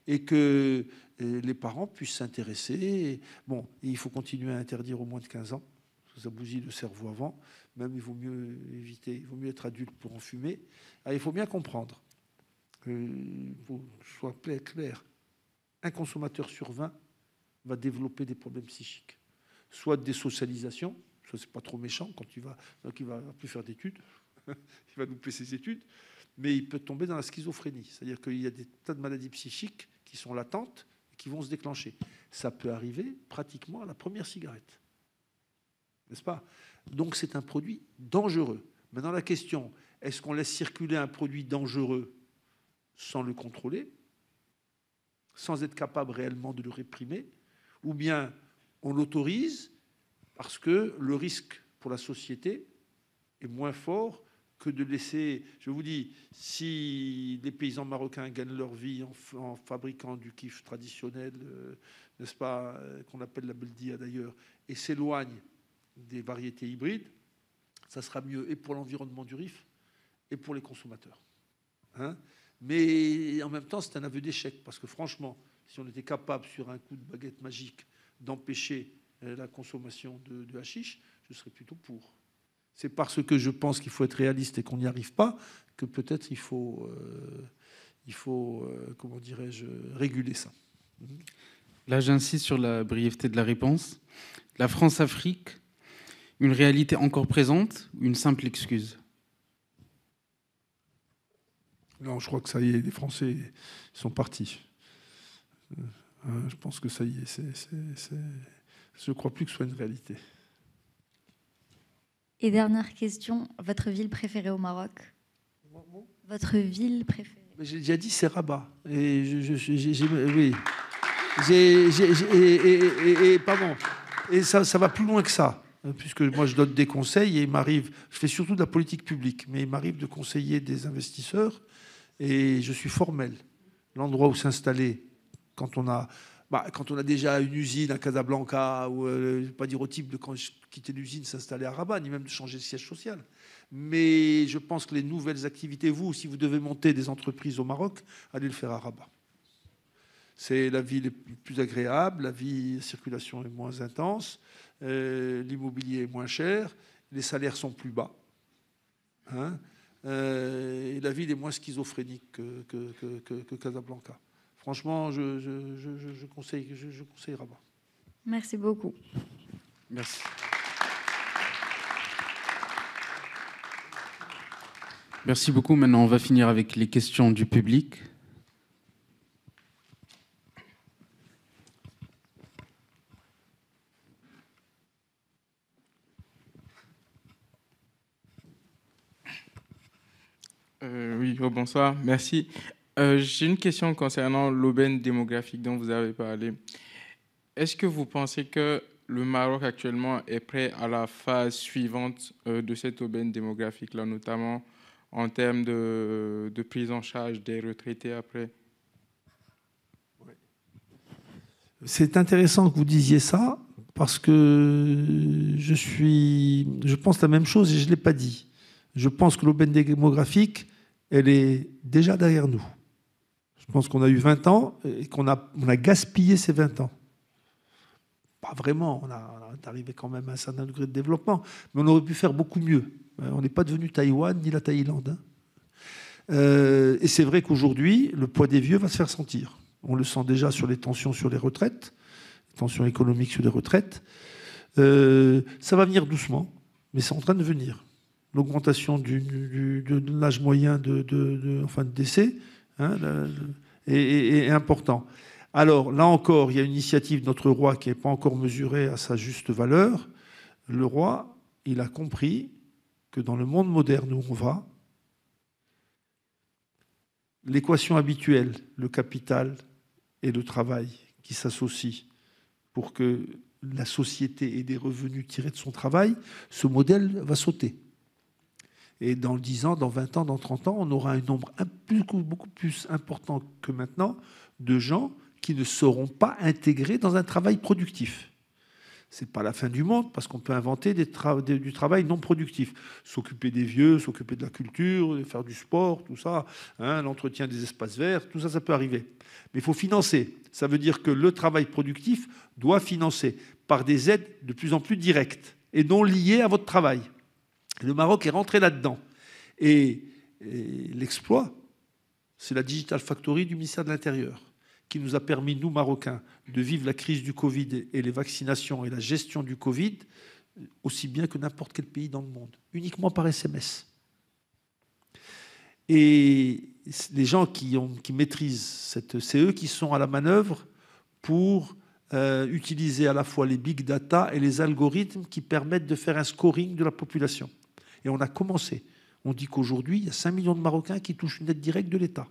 [SPEAKER 3] et que les parents puissent s'intéresser. Bon, il faut continuer à interdire au moins de 15 ans, parce que ça bousille le cerveau avant. Même il vaut mieux éviter, il vaut mieux être adulte pour en fumer. Alors, il faut bien comprendre, il faut que ce soit clair, un consommateur sur 20 va développer des problèmes psychiques, soit des socialisations, ça c'est pas trop méchant quand il va plus faire d'études, il va louper ses études, mais il peut tomber dans la schizophrénie. C'est-à-dire qu'il y a des tas de maladies psychiques qui sont latentes et qui vont se déclencher. Ça peut arriver pratiquement à la première cigarette. N'est-ce pas? Donc c'est un produit dangereux. Maintenant la question, est-ce qu'on laisse circuler un produit dangereux sans le contrôler, sans être capable réellement de le réprimer, ou bien on l'autorise parce que le risque pour la société est moins fort que de laisser... Je vous dis, si les paysans marocains gagnent leur vie en fabriquant du kiff traditionnel, n'est-ce pas, qu'on appelle la beldia d'ailleurs, et s'éloignent des variétés hybrides, ça sera mieux et pour l'environnement du Rif et pour les consommateurs. Hein? Mais en même temps, c'est un aveu d'échec, parce que franchement, si on était capable, sur un coup de baguette magique, d'empêcher la consommation de hashish, je serais plutôt pour. C'est parce que je pense qu'il faut être réaliste et qu'on n'y arrive pas que peut-être il faut comment dirais-je, réguler ça.
[SPEAKER 2] Là, j'insiste sur la brièveté de la réponse. La France-Afrique, une réalité encore présente ou une simple excuse?
[SPEAKER 3] Non, je crois que ça y est, les Français sont partis. Je pense que ça y est, je ne crois plus que ce soit une réalité.
[SPEAKER 4] Et dernière question, votre ville préférée au Maroc? Votre ville préférée?
[SPEAKER 3] J'ai déjà dit, c'est Rabat. Et oui. Pardon. Et ça va plus loin que ça, puisque moi je donne des conseils et il m'arrive, je fais surtout de la politique publique, mais il m'arrive de conseiller des investisseurs et je suis formel. L'endroit où s'installer quand on a déjà une usine à Casablanca, ou je ne vais pas dire au type de quand je quittais l'usine s'installer à Rabat, ni même de changer de siège social. Mais je pense que les nouvelles activités, si vous devez monter des entreprises au Maroc, allez le faire à Rabat. C'est la ville est plus agréable, la circulation est moins intense, l'immobilier est moins cher, les salaires sont plus bas. Et la ville est moins schizophrénique que Casablanca. Franchement, je conseille Rabat.
[SPEAKER 4] Merci beaucoup.
[SPEAKER 2] Merci. Merci beaucoup. Maintenant, on va finir avec les questions du public.
[SPEAKER 5] Oui, bonsoir, merci. J'ai une question concernant l'aubaine démographique dont vous avez parlé. Est-ce que vous pensez que le Maroc actuellement est prêt à la phase suivante de cette aubaine démographique-là, notamment en termes de prise en charge des retraités après?
[SPEAKER 3] C'est intéressant que vous disiez ça, parce que je pense la même chose et je ne l'ai pas dit. Je pense que l'aubaine démographique, elle est déjà derrière nous. Je pense qu'on a eu 20 ans et qu'on a gaspillé ces 20 ans. Pas vraiment, on est arrivé quand même à un certain degré de développement, mais on aurait pu faire beaucoup mieux. On n'est pas devenu Taïwan ni la Thaïlande. Et c'est vrai qu'aujourd'hui, le poids des vieux va se faire sentir. On le sent déjà sur les tensions sur les retraites, les tensions économiques sur les retraites. Ça va venir doucement, mais c'est en train de venir. L'augmentation de l'âge moyen de décès est important. Alors, là encore, il y a une initiative de notre roi qui n'est pas encore mesurée à sa juste valeur. Le roi, il a compris que dans le monde moderne où on va, l'équation habituelle, le capital et le travail qui s'associent pour que la société ait des revenus tirés de son travail, ce modèle va sauter. Et dans 10 ans, dans 20 ans, dans 30 ans, on aura un nombre beaucoup plus important que maintenant de gens qui ne seront pas intégrés dans un travail productif. Ce n'est pas la fin du monde, parce qu'on peut inventer du travail non productif. S'occuper des vieux, s'occuper de la culture, faire du sport, tout ça, l'entretien des espaces verts, tout ça, ça peut arriver. Mais il faut financer. Ça veut dire que le travail productif doit financer par des aides de plus en plus directes et non liées à votre travail. Le Maroc est rentré là-dedans. Et l'exploit, c'est la Digital Factory du ministère de l'Intérieur, qui nous a permis, nous, Marocains, de vivre la crise du Covid et les vaccinations et la gestion du Covid aussi bien que n'importe quel pays dans le monde, uniquement par SMS. Et les gens qui maîtrisent c'est eux qui sont à la manœuvre pour utiliser à la fois les big data et les algorithmes qui permettent de faire un scoring de la population. Et on a commencé. On dit qu'aujourd'hui, il y a 5 millions de Marocains qui touchent une aide directe de l'État.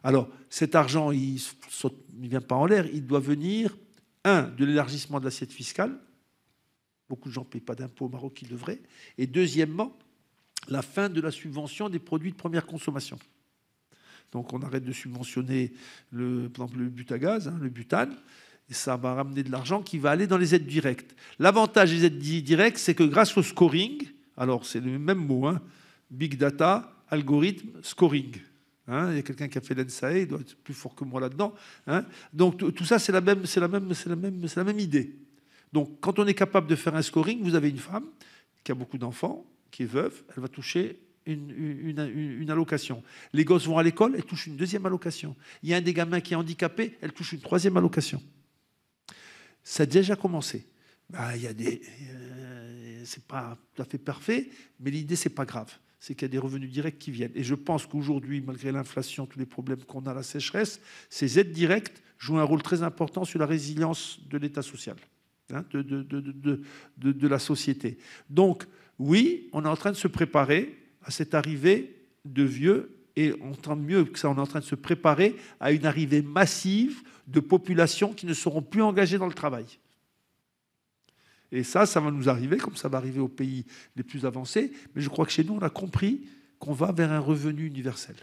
[SPEAKER 3] Alors, cet argent, il ne vient pas en l'air. Il doit venir, de l'élargissement de l'assiette fiscale. Beaucoup de gens ne payent pas d'impôts au Maroc qui devraient. Et deuxièmement, la fin de la subvention des produits de première consommation. Donc, on arrête de subventionner, par exemple, le butagaz, le butane. Et ça va ramener de l'argent qui va aller dans les aides directes. L'avantage des aides directes, c'est que grâce au scoring, alors c'est le même mot, big data, algorithme, scoring. Il y a quelqu'un qui a fait l'ENSAE, il doit être plus fort que moi là-dedans. Donc tout ça, c'est la même idée. Donc, quand on est capable de faire un scoring, vous avez une femme qui a beaucoup d'enfants, qui est veuve, elle va toucher une allocation. Les gosses vont à l'école, elle touche une deuxième allocation. Il y a un des gamins qui est handicapé, elle touche une troisième allocation. Ça a déjà commencé. Il y a c'est pas tout à fait parfait, mais l'idée, c'est pas grave. C'est qu'il y a des revenus directs qui viennent. Et je pense qu'aujourd'hui, malgré l'inflation, tous les problèmes qu'on a, la sécheresse, ces aides directes jouent un rôle très important sur la résilience de l'État social, hein, de la société. Donc, oui, on est en train de se préparer à cette arrivée de vieux, et tant mieux que ça, on est en train de se préparer à une arrivée massive de populations qui ne seront plus engagées dans le travail. Et ça va nous arriver, comme ça va arriver aux pays les plus avancés. Mais je crois que chez nous, on a compris qu'on va vers un revenu universel.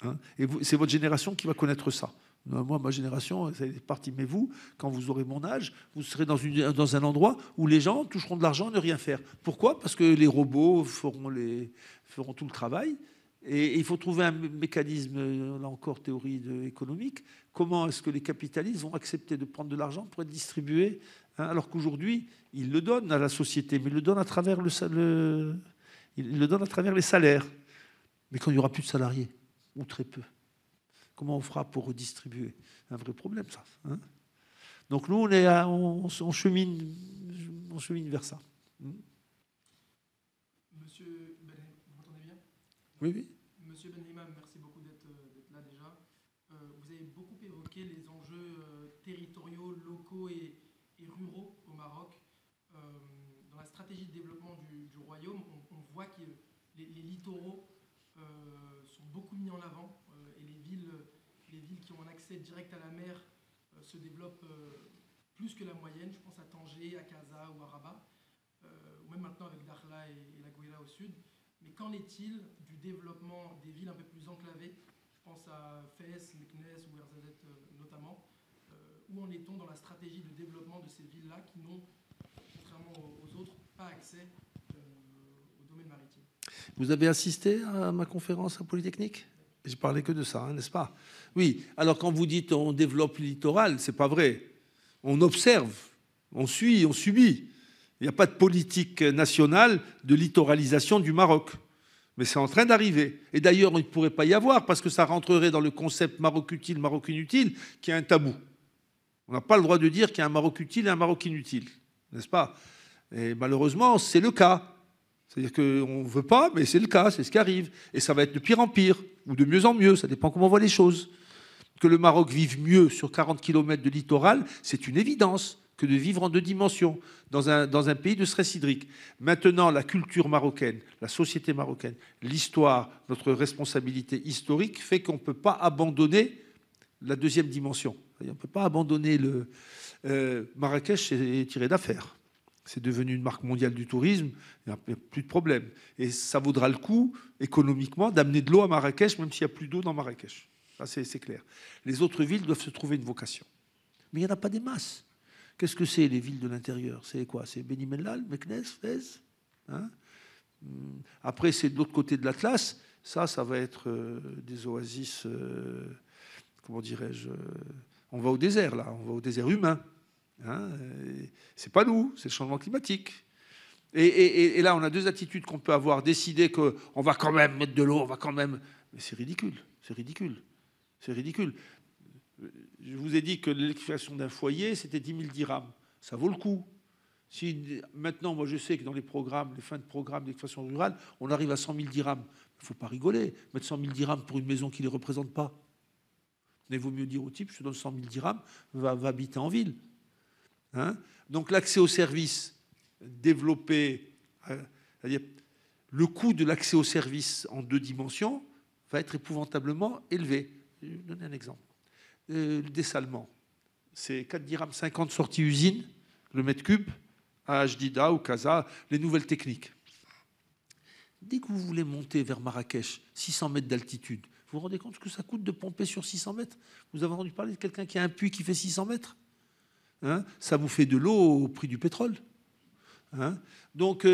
[SPEAKER 3] Hein, et c'est votre génération qui va connaître ça. Moi, ma génération, c'est parti. Mais vous, quand vous aurez mon âge, vous serez dans un endroit où les gens toucheront de l'argent et ne rien faire. Pourquoi ? Parce que les robots feront tout le travail. Et il faut trouver un mécanisme, là encore, théorie économique. Comment est-ce que les capitalistes vont accepter de prendre de l'argent pour être distribués, hein, alors qu'aujourd'hui, ils le donnent à la société, mais ils le donnent à travers les salaires. Mais quand il n'y aura plus de salariés, ou très peu, comment on fera pour redistribuer ? Un vrai problème, ça. Hein. Donc nous, on chemine vers ça.
[SPEAKER 6] Monsieur Ben, vous m'entendez bien ?
[SPEAKER 3] Oui, oui.
[SPEAKER 6] Monsieur Benrahma, merci beaucoup d'être là déjà. Vous avez beaucoup évoqué les enjeux territoriaux, locaux et ruraux au Maroc. Dans la stratégie de développement du royaume, on voit que les littoraux sont beaucoup mis en avant et les villes qui ont un accès direct à la mer se développent plus que la moyenne. Je pense à Tanger, à Casa ou à Rabat, ou même maintenant avec Dakhla et la Gouira au sud. Mais qu'en est-il du développement des villes un peu plus enclavées ? Je pense à Fès, Meknès ou Ouarzazate notamment. Où en est-on dans la stratégie de développement de ces villes-là qui n'ont, contrairement aux autres, pas accès au domaine maritime ?
[SPEAKER 3] Vous avez assisté à ma conférence à Polytechnique ? J'ai parlé que de ça, hein, n'est-ce pas ? Oui. Alors quand vous dites on développe le littoral, c'est pas vrai. On observe, on suit, on subit. Il n'y a pas de politique nationale de littoralisation du Maroc. Mais c'est en train d'arriver. Et d'ailleurs, il ne pourrait pas y avoir, parce que ça rentrerait dans le concept Maroc utile, Maroc inutile, qui est un tabou. On n'a pas le droit de dire qu'il y a un Maroc utile et un Maroc inutile, n'est-ce pas ? Et malheureusement, c'est le cas. C'est-à-dire qu'on ne veut pas, mais c'est le cas, c'est ce qui arrive. Et ça va être de pire en pire, ou de mieux en mieux, ça dépend comment on voit les choses. Que le Maroc vive mieux sur 40 km de littoral, c'est une évidence, que de vivre en 2 dimensions dans un pays de stress hydrique. Maintenant, la culture marocaine, la société marocaine, l'histoire, notre responsabilité historique fait qu'on ne peut pas abandonner la 2e dimension. On ne peut pas abandonner Marrakech, c'est tiré d'affaire. C'est devenu une marque mondiale du tourisme, il n'y a plus de problème. Et ça vaudra le coup, économiquement, d'amener de l'eau à Marrakech, même s'il n'y a plus d'eau dans Marrakech. Ça, c'est clair. Les autres villes doivent se trouver une vocation. Mais il n'y en a pas des masses. Qu'est-ce que c'est, les villes de l'intérieur ? C'est quoi ? C'est Beni Mellal, Meknès, Fès, hein ? Après, c'est de l'autre côté de l'Atlas. Ça va être des oasis, comment dirais-je ? On va au désert, là. On va au désert humain. Hein ? C'est pas nous, c'est le changement climatique. Et là, on a 2 attitudes qu'on peut avoir. Décider qu'on va quand même mettre de l'eau, on va quand même... Mais c'est ridicule, c'est ridicule. C'est ridicule. Je vous ai dit que l'électrification d'un foyer, c'était 10 000 dirhams. Ça vaut le coup. Si maintenant, moi, je sais que dans les fins de programme d'électrification rurale, on arrive à 100 000 dirhams. Il ne faut pas rigoler. Mettre 100 000 dirhams pour une maison qui ne les représente pas. Mais il vaut mieux dire au type, je te donne 100 000 dirhams, va habiter en ville. Hein ? Donc l'accès aux services développé, c'est-à-dire le coût de l'accès aux services en 2 dimensions va être épouvantablement élevé. Je vais vous donner un exemple. Le dessalement, c'est 4 dirhams 50 sorties usine, le mètre cube, à Jdida ou Casa, les nouvelles techniques. Dès que vous voulez monter vers Marrakech, 600 mètres d'altitude, vous vous rendez compte ce que ça coûte de pomper sur 600 mètres ? Vous avez entendu parler de quelqu'un qui a un puits qui fait 600 mètres ? Hein ? Ça vous fait de l'eau au prix du pétrole. Hein ? Donc,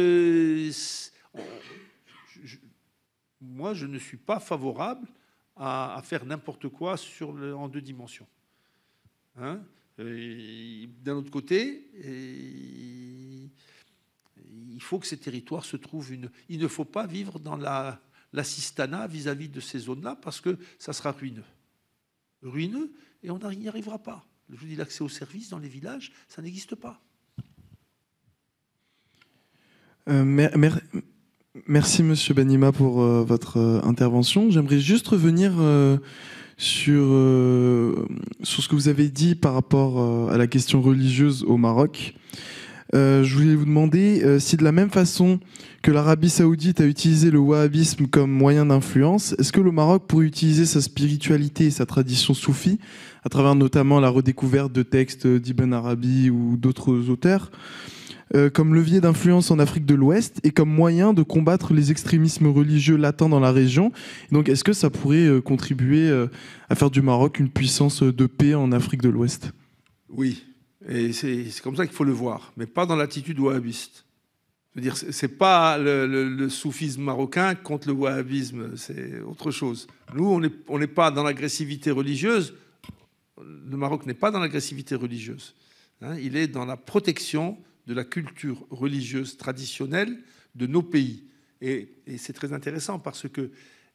[SPEAKER 3] moi, je ne suis pas favorable à faire n'importe quoi en 2 dimensions. Hein ? D'un autre côté, il faut que ces territoires se trouvent Il ne faut pas vivre dans l'assistanat vis-à-vis de ces zones-là parce que ça sera ruineux. Ruineux, et on n'y arrivera pas. Je vous dis, l'accès aux services dans les villages, ça n'existe pas.
[SPEAKER 7] Merci, Monsieur Banima, pour votre intervention. J'aimerais juste revenir sur ce que vous avez dit par rapport à la question religieuse au Maroc. Je voulais vous demander si de la même façon que l'Arabie Saoudite a utilisé le wahhabisme comme moyen d'influence, est-ce que le Maroc pourrait utiliser sa spiritualité et sa tradition soufie, à travers notamment la redécouverte de textes d'Ibn Arabi ou d'autres auteurs, comme levier d'influence en Afrique de l'Ouest et comme moyen de combattre les extrémismes religieux latents dans la région? Donc, est-ce que ça pourrait contribuer à faire du Maroc une puissance de paix en Afrique de l'Ouest?
[SPEAKER 3] Oui, et c'est comme ça qu'il faut le voir, mais pas dans l'attitude wahhabiste. Je veux dire, c'est pas le soufisme marocain contre le wahhabisme, c'est autre chose. Nous, on n'est pas dans l'agressivité religieuse. Le Maroc n'est pas dans l'agressivité religieuse. Il est dans la protection de la culture religieuse traditionnelle de nos pays. Et c'est très intéressant parce qu'il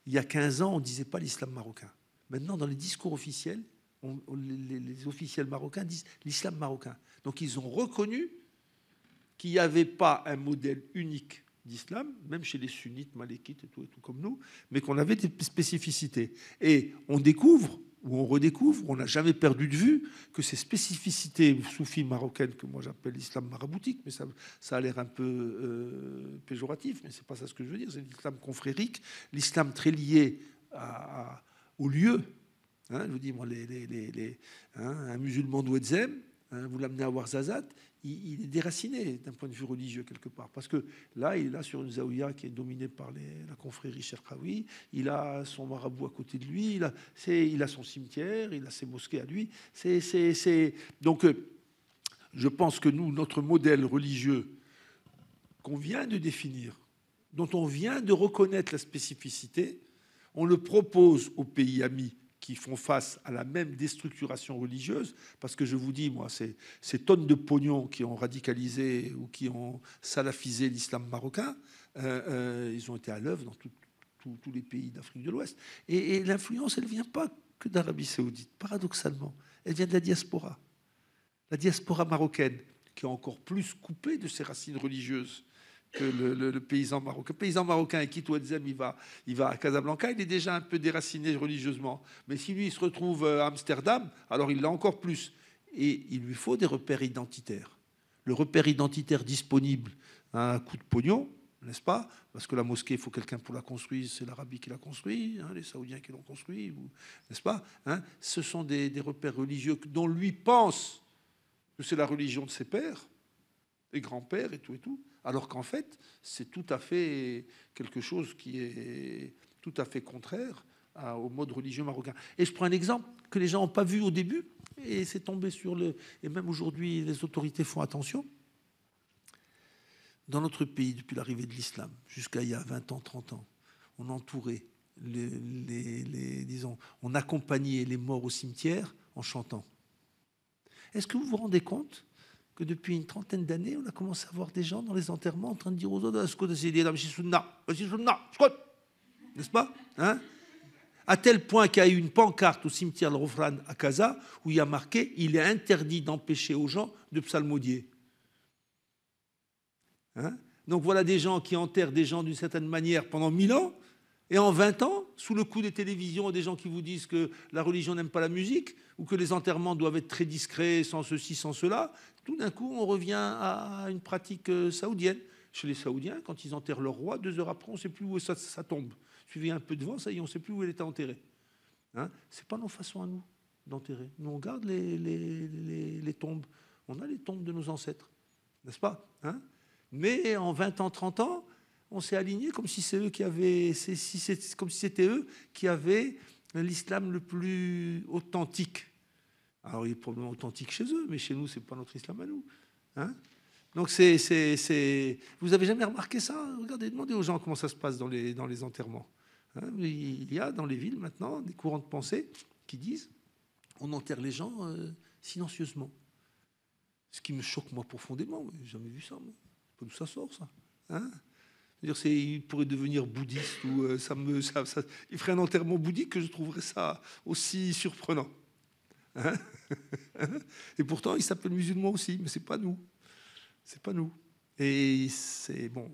[SPEAKER 3] y a 15 ans, on ne disait pas l'islam marocain. Maintenant, dans les discours officiels, les officiels marocains disent l'islam marocain. Donc, ils ont reconnu qu'il n'y avait pas un modèle unique d'islam, même chez les sunnites, malékites et tout comme nous, mais qu'on avait des spécificités. Et on découvre, ou on redécouvre, on n'a jamais perdu de vue que ces spécificités soufis marocaines, que moi j'appelle l'islam maraboutique, mais ça a l'air un peu péjoratif, mais c'est pas ça ce que je veux dire, c'est l'islam confrérique, l'islam très lié au lieu. Je vous dis, moi, un musulman d'Ouedzem, vous l'amenez à Ouarzazate, il est déraciné d'un point de vue religieux quelque part. Parce que là, il est là sur une zaouïa qui est dominée par la confrérie Cherkaoui, il a son marabout à côté de lui, il a son cimetière, il a ses mosquées à lui. Donc, je pense que nous, notre modèle religieux qu'on vient de définir, dont on vient de reconnaître la spécificité, on le propose aux pays amis qui font face à la même déstructuration religieuse, parce que je vous dis, moi, ces tonnes de pognon qui ont radicalisé ou qui ont salafisé l'islam marocain, ils ont été à l'œuvre dans tous les pays d'Afrique de l'Ouest. Et l'influence, elle ne vient pas que d'Arabie Saoudite, paradoxalement. Elle vient de la diaspora marocaine, qui est encore plus coupée de ses racines religieuses que le paysan marocain. Le paysan marocain, il quitte Ouedzem, il va à Casablanca, il est déjà un peu déraciné religieusement. Mais si lui, il se retrouve à Amsterdam, alors il l'a encore plus. Et il lui faut des repères identitaires. Le repère identitaire disponible à un coup de pognon, n'est-ce pas? Parce que la mosquée, il faut quelqu'un pour la construire, c'est l'Arabie qui l'a construit, les Saoudiens qui l'ont construit, n'est-ce pas? Ce sont des repères religieux dont lui pense que c'est la religion de ses pères, et grands-pères et tout. Alors qu'en fait, c'est tout à fait quelque chose qui est tout à fait contraire au mode religieux marocain. Et je prends un exemple que les gens n'ont pas vu au début, et c'est tombé sur et même aujourd'hui, les autorités font attention. Dans notre pays, depuis l'arrivée de l'islam, jusqu'à il y a 20 ans, 30 ans, on entourait, disons, on accompagnait les morts au cimetière en chantant. Est-ce que vous vous rendez compte que depuis une trentaine d'années, on a commencé à voir des gens dans les enterrements en train de dire aux autres, n'est-ce pas? À tel point qu'il y a eu une pancarte au cimetière de Rofran à Casa où il y a marqué « Il est interdit d'empêcher aux gens de psalmodier ». Donc voilà des gens qui enterrent des gens d'une certaine manière pendant 1000 ans, et en 20 ans, sous le coup des télévisions, des gens qui vous disent que la religion n'aime pas la musique, ou que les enterrements doivent être très discrets, sans ceci, sans cela, tout d'un coup, on revient à une pratique saoudienne. Chez les Saoudiens, quand ils enterrent leur roi, 2 heures après, on ne sait plus où ça tombe. Suivez un peu de vent, ça y est, on ne sait plus où il était enterré. Ce n'est pas nos façons à nous d'enterrer. Nous, on garde les tombes. On a les tombes de nos ancêtres, n'est-ce pas? Mais en 20 ans, 30 ans, on s'est aligné comme si c'est eux qui avaient, comme si c'était eux qui avaient l'islam le plus authentique. Alors, il est probablement authentique chez eux, mais chez nous, ce n'est pas notre islam à nous. Donc, vous n'avez jamais remarqué ça? Regardez, demandez aux gens comment ça se passe dans les enterrements. Il y a dans les villes maintenant des courants de pensée qui disent on enterre les gens silencieusement. Ce qui me choque, moi, profondément. J'ai jamais vu ça, moi. D'où ça sort, ça, hein? C'est-à-dire, il pourrait devenir bouddhiste ou il ferait un enterrement bouddhique que je trouverais ça aussi surprenant. Hein? Et pourtant, il s'appelle musulman aussi, mais c'est pas nous. C'est pas nous. Et c'est bon.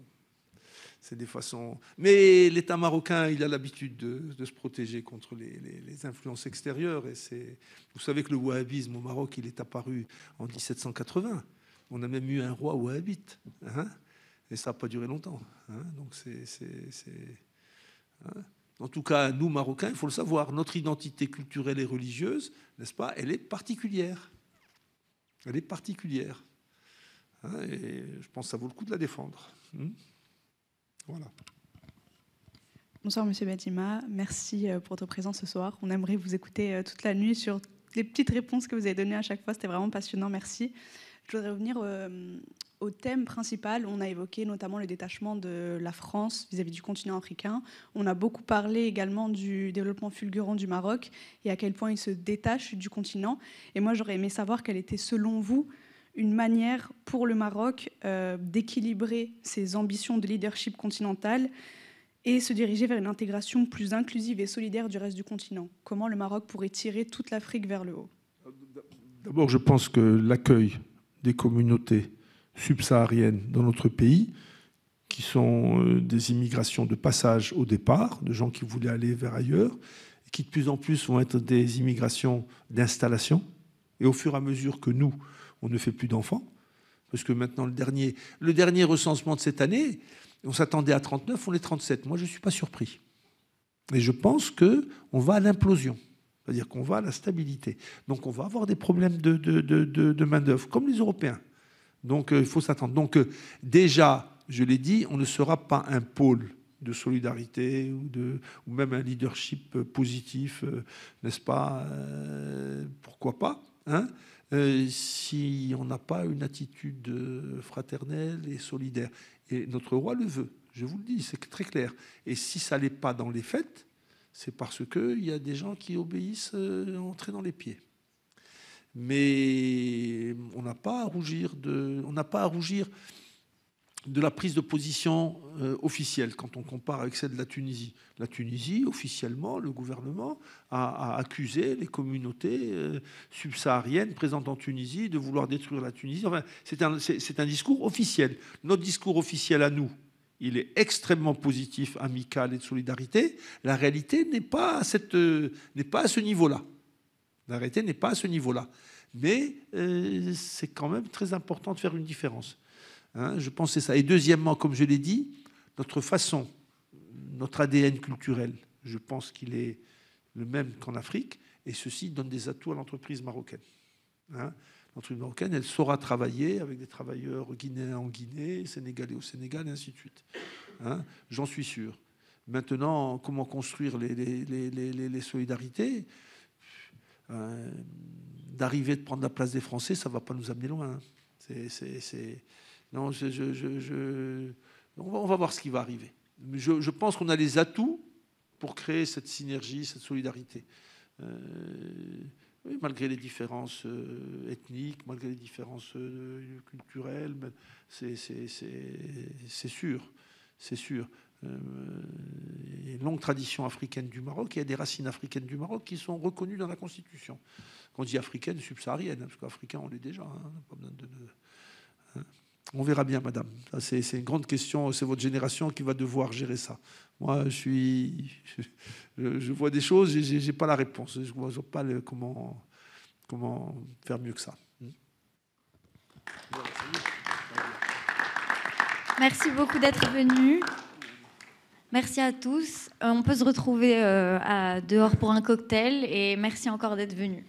[SPEAKER 3] C'est des façons. Mais l'État marocain, il a l'habitude de se protéger contre les influences extérieures. Et vous savez que le wahhabisme au Maroc, il est apparu en 1780. On a même eu un roi wahhabite. Hein? Et ça n'a pas duré longtemps. Hein? Donc hein? En tout cas, nous, Marocains, il faut le savoir, notre identité culturelle et religieuse, n'est-ce pas, elle est particulière. Elle est particulière. Hein? Et je pense que ça vaut le coup de la défendre. Voilà.
[SPEAKER 8] Bonsoir, Monsieur Bnihima. Merci pour votre présence ce soir. On aimerait vous écouter toute la nuit sur les petites réponses que vous avez données à chaque fois. C'était vraiment passionnant. Merci. Je voudrais revenir au thème principal. On a évoqué notamment le détachement de la France vis-à-vis du continent africain. On a beaucoup parlé également du développement fulgurant du Maroc et à quel point il se détache du continent. Et moi, j'aurais aimé savoir quelle était, selon vous, une manière pour le Maroc d'équilibrer ses ambitions de leadership continental et se diriger vers une intégration plus inclusive et solidaire du reste du continent. Comment le Maroc pourrait tirer toute l'Afrique vers le haut?
[SPEAKER 3] D'abord, je pense que l'accueil des communautés subsahariennes dans notre pays, qui sont des immigrations de passage au départ, de gens qui voulaient aller vers ailleurs, et qui de plus en plus vont être des immigrations d'installation, et au fur et à mesure que nous, on ne fait plus d'enfants, parce que maintenant, le dernier recensement de cette année, on s'attendait à 39, on est 37. Moi, je ne suis pas surpris. Et je pense qu'on va à l'implosion. C'est-à-dire qu'on va à la stabilité. Donc, on va avoir des problèmes de main-d'œuvre, comme les Européens. Donc, il faut s'attendre. Donc, déjà, je l'ai dit, on ne sera pas un pôle de solidarité ou même un leadership positif, n'est-ce pas? Pourquoi pas, hein? Si on n'a pas une attitude fraternelle et solidaire. Et notre roi le veut, je vous le dis, c'est très clair. Et si ça n'est pas dans les faits, c'est parce qu'il y a des gens qui obéissent entrer dans les pieds. Mais on n'a pas à rougir de la prise de position officielle quand on compare avec celle de la Tunisie. La Tunisie, officiellement, le gouvernement a accusé les communautés subsahariennes présentes en Tunisie de vouloir détruire la Tunisie. Enfin, c'est un discours officiel. Notre discours officiel à nous, il est extrêmement positif, amical et de solidarité. La réalité n'est pas à ce niveau-là. La réalité n'est pas à ce niveau-là. Mais c'est quand même très important de faire une différence. Hein, je pense que c'est ça. Et deuxièmement, comme je l'ai dit, notre ADN culturel, je pense qu'il est le même qu'en Afrique. Et ceci donne des atouts à l'entreprise marocaine. Hein, l'entreprise marocaine, elle saura travailler avec des travailleurs guinéens en Guinée, sénégalais au Sénégal, et ainsi de suite. Hein, j'en suis sûr. Maintenant, comment construire les solidarités? D'arriver de prendre la place des Français, ça ne va pas nous amener loin. Non, on va voir ce qui va arriver. Je pense qu'on a les atouts pour créer cette synergie, cette solidarité. Oui, malgré les différences ethniques, malgré les différences culturelles, c'est sûr. C'est sûr. Il y a une longue tradition africaine du Maroc, il y a des racines africaines du Maroc qui sont reconnues dans la Constitution. Quand on dit africaine, subsaharienne, parce qu'africain, on l'est déjà. Hein, pas besoin hein. On verra bien, madame. C'est une grande question. C'est votre génération qui va devoir gérer ça. Moi, je vois des choses, je n'ai pas la réponse. Je ne vois pas comment faire mieux que ça.
[SPEAKER 4] Merci beaucoup d'être venu. Merci à tous. On peut se retrouver dehors pour un cocktail et merci encore d'être venus.